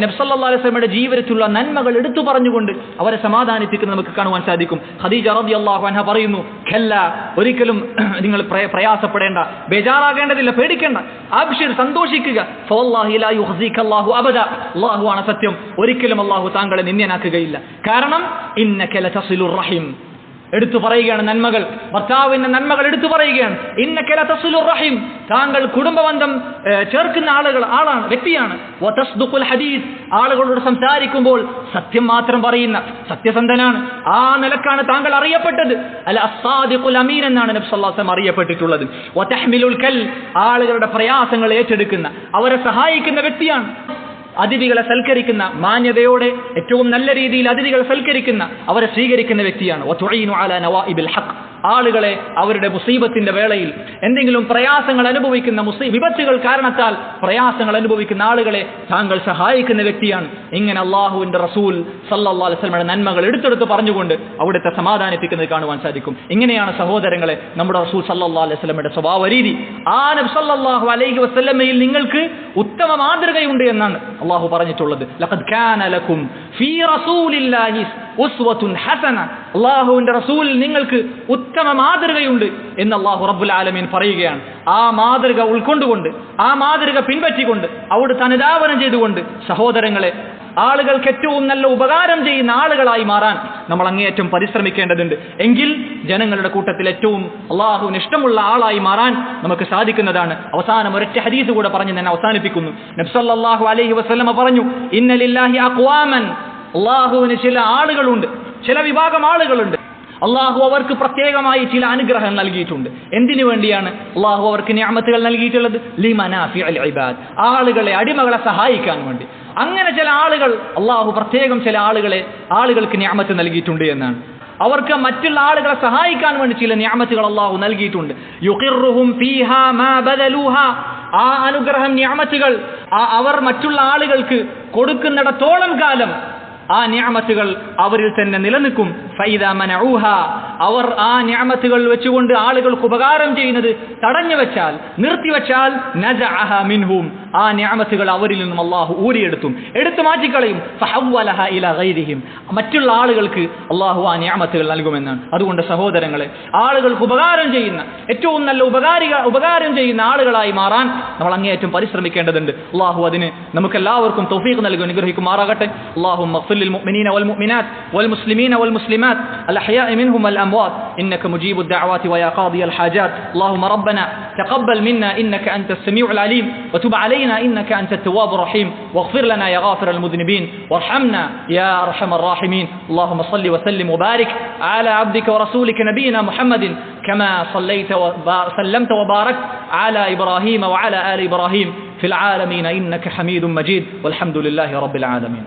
നബി സല്ലല്ലാഹു അലൈഹി വസല്ലമയുടെ ജീവിതത്തിലുള്ള നന്മകൾ എടുത്തു പറഞ്ഞുകൊണ്ട് അവരെ സമാധാനിപ്പിക്കുന്നത് നമുക്ക് കാണുവാൻ സാധിക്കും. ഖദീജ റളിയല്ലാഹു അൻഹ പറയുന്നു, ഖല്ല, ഒരിക്കലും നിങ്ങൾ പ്രയാസപ്പെടേണ്ട, ബേജാറാകേണ്ടതില്ല, പേടിക്കേണ്ട, അബ്ശിർ, സന്തോഷിക്കുക, ഫവല്ലാഹി ലാ യുഖ്സികല്ലാഹു അബദ, അല്ലാഹു ആണ് സത്യം, ഒരിക്കലും അല്ലാഹു താങ്കളെ നിന്ദ്യനാക്കുകയില്ല. കാരണം ഇന്നക ലതസിലുർ റഹീം, എടുത്തു പറയുകയാണ് നന്മകൾ, ഭർത്താവിന്റെ നന്മകൾ എടുത്തു പറയുകയാണ്. ഇന്നക ലതസിലുർ റഹീം, താങ്കൾ കുടുംബബന്ധം ചേർക്കുന്ന ആളാണ്, വ്യക്തിയാണ്. വതസ്ദുഖുൽ ഹദീസ്, ആളുകളോട് സംസാരിക്കുമ്പോൾ സത്യം മാത്രം പറയുന്ന സത്യസന്ധനാണ്. ആ നിലക്കാണ് താങ്കൾ അറിയപ്പെട്ടത്. അൽ അസ്സാദിഖുൽ അമീൻ എന്നാണ് നബി സല്ലല്ലാഹു അലൈഹി വസല്ലം അറിയപ്പെട്ടിട്ടുള്ളത്. വതഹ്മിലുൽ കൽ, ആളുകളുടെ പ്രയാസങ്ങൾ ഏറ്റെടുക്കുന്ന, അവരെ സഹായിക്കുന്ന വ്യക്തിയാണ്. അതിഥികളെ സൽക്കരിക്കുന്ന, മാന്യതയോടെ ഏറ്റവും നല്ല രീതിയിൽ അതിഥികളെ സൽക്കരിക്കുന്ന, അവരെ സ്വീകരിക്കുന്ന വ്യക്തിയാണ്. വതുഈനു അലാ നവാഇബിൽ ഹഖ്, ആളുകളെ അവരുടെ മുസീബത്തിന്റെ വേളയിൽ എന്തെങ്കിലും പ്രയാസങ്ങൾ അനുഭവിക്കുന്ന, വിപത്തുകൾ കാരണത്താൽ പ്രയാസങ്ങൾ അനുഭവിക്കുന്ന ആളുകളെ താങ്കൾ സഹായിക്കുന്ന വ്യക്തിയാണ്. ഇങ്ങനെ അല്ലാഹുവിന്റെ റസൂൽ സല്ലല്ലാഹു അലൈഹി വസല്ലമയുടെ നന്മകൾ എടുത്തെടുത്ത് പറഞ്ഞുകൊണ്ട് അവിടുത്തെ സമാധാനിപ്പിക്കുന്നത് കാണുവാൻ സാധിക്കും. ഇങ്ങനെയാണ് സഹോദരങ്ങളെ നമ്മുടെ റസൂൽ സല്ലല്ലാഹു അലൈഹി വസല്ലമയുടെ സ്വഭാവ രീതി. ആ നബി സല്ലല്ലാഹു അലൈഹി വസല്ലമയിൽ നിങ്ങൾക്ക് ഉത്തമ മാതൃകയുണ്ട് എന്നാണ് അല്ലാഹു പറഞ്ഞിട്ടുള്ളത്. ലഖദ് കാന ലക്കും ഫീ റസൂലില്ലാഹി ഉസ്വത്തുൻ ഹസന, അല്ലാഹുവിന്റെ റസൂലിൽ നിങ്ങൾക്ക് ഉത്തമ മാതൃകയുണ്ട് എന്ന് അല്ലാഹു റബ്ബുൽ ആലമീൻ പറയുകയാണ്. ആ മാതൃക ഉൾക്കൊണ്ടുകൊണ്ട്, ആ മാതൃക പിൻപറ്റിക്കൊണ്ട്, അവിടുത്തെ അനുധാവനം ചെയ്തുകൊണ്ട് സഹോദരങ്ങളെ ആളുകൾക്ക് ഏറ്റവും നല്ല ഉപകാരം ചെയ്യുന്ന ആളുകളായി മാറാൻ നമ്മൾ അങ്ങേയറ്റം പരിശ്രമിക്കേണ്ടതുണ്ട്. എങ്കിൽ ജനങ്ങളുടെ കൂട്ടത്തിൽ ഏറ്റവും അല്ലാഹുവിന് ഇഷ്ടമുള്ള ആളായി മാറാൻ നമുക്ക് സാധിക്കുന്നതാണ്. അവസാനം ഒരൊറ്റ ഹദീസ് കൂടെ പറഞ്ഞ് ഞാൻ അവസാനിപ്പിക്കുന്നു. നബി സല്ലല്ലാഹു അലൈഹി വസല്ലമ പറഞ്ഞു, ഇന്ന ലില്ലാഹി അഖ്വാമൻ, അല്ലാഹുവിന് ചില ആളുകളുണ്ട്, ചില വിഭാഗം ആളുകളുണ്ട്, അള്ളാഹു അവർക്ക് പ്രത്യേകമായി ചില അനുഗ്രഹം നൽകിയിട്ടുണ്ട്. എന്തിനു വേണ്ടിയാണ് അള്ളാഹു അവർക്ക് നിഅമത്തുകൾ നൽകിയിട്ടുള്ളത്? ലിമനാഫിഉൽ ഇബാദ്, ആളുകളെ, അടിമകളെ സഹായിക്കാൻ വേണ്ടി. അങ്ങനെ ചില ആളുകൾ അള്ളാഹു പ്രത്യേകം ചില ആളുകൾക്ക് നിഅമത്ത് നൽകിയിട്ടുണ്ട് എന്നാണ്. അവർക്ക് മറ്റുള്ള ആളുകളെ സഹായിക്കാൻ വേണ്ടി ചില നിഅമത്തുകൾ അള്ളാഹു നൽകിയിട്ടുണ്ട്. യുഖിറുഹും ഫീഹാ മാ ബദലൂഹാ, ആ അനുഗ്രഹം, നിഅമത്തുകൾ അവർ മറ്റുള്ള ആളുകൾക്ക് കൊടുക്കുന്നിടത്തോളം കാലം ആ നിഅമത്തുകൾ അവരിൽ തന്നെ നിലനിൽക്കും. ഫൈദാ മനഊഹാ, അവർ ആ നിഅമത്തുകൾ വെച്ചുകൊണ്ട് ആളുകൾക്ക് ഉപകാരം ചെയ്യുന്നത് തടഞ്ഞു വെച്ചാൽ, നിർത്തിവെച്ചാൽ, നസഅഹ മിൻഹും, ആ നിഅമത്തുകൾ അവരിൽ നിന്നും അല്ലാഹു ഊരിയെടുത്തും, എടുത്തു മാറ്റിക്കളയും. ഫഹവ്വലഹ ഇലാ ഗൈരിഹിം, മറ്റുള്ള ആളുകൾക്ക് അല്ലാഹു ആ നിഅമത്തുകൾ നൽകുമെന്നാണ്. അതുകൊണ്ട് സഹോദരങ്ങളെ, ആളുകൾക്ക് ഉപകാരം ചെയ്യുന്ന, ഏറ്റവും നല്ല ഉപകാരം ചെയ്യുന്ന ആളുകളായി മാറാൻ നമ്മൾ അങ്ങേയറ്റം പരിശ്രമിക്കേണ്ടതുണ്ട്. അല്ലാഹു അതിന് നമുക്കെല്ലാവർക്കും തൗഫീഖ് നൽകി അനുഗ്രഹിക്കുമാറാകട്ടെ. അല്ലാഹുമ്മ اغفر للمؤمنين والمؤمنات والمسلمين والمسلمات الأحياء منهم والأموات إنك مجيب الدعوات ويا قاضي الحاجات. اللهم ربنا تقبل منا إنك أنت السميع العليم وتب علينا إنك أنت التواب الرحيم واغفر لنا يا غافر المذنبين وارحمنا يا أرحم الراحمين. اللهم صل وسلم وبارك على عبدك ورسولك نبينا محمد كما صليت وسلمت وباركت على إبراهيم وعلى آل إبراهيم في العالمين إنك حميد مجيد والحمد لله رب العالمين.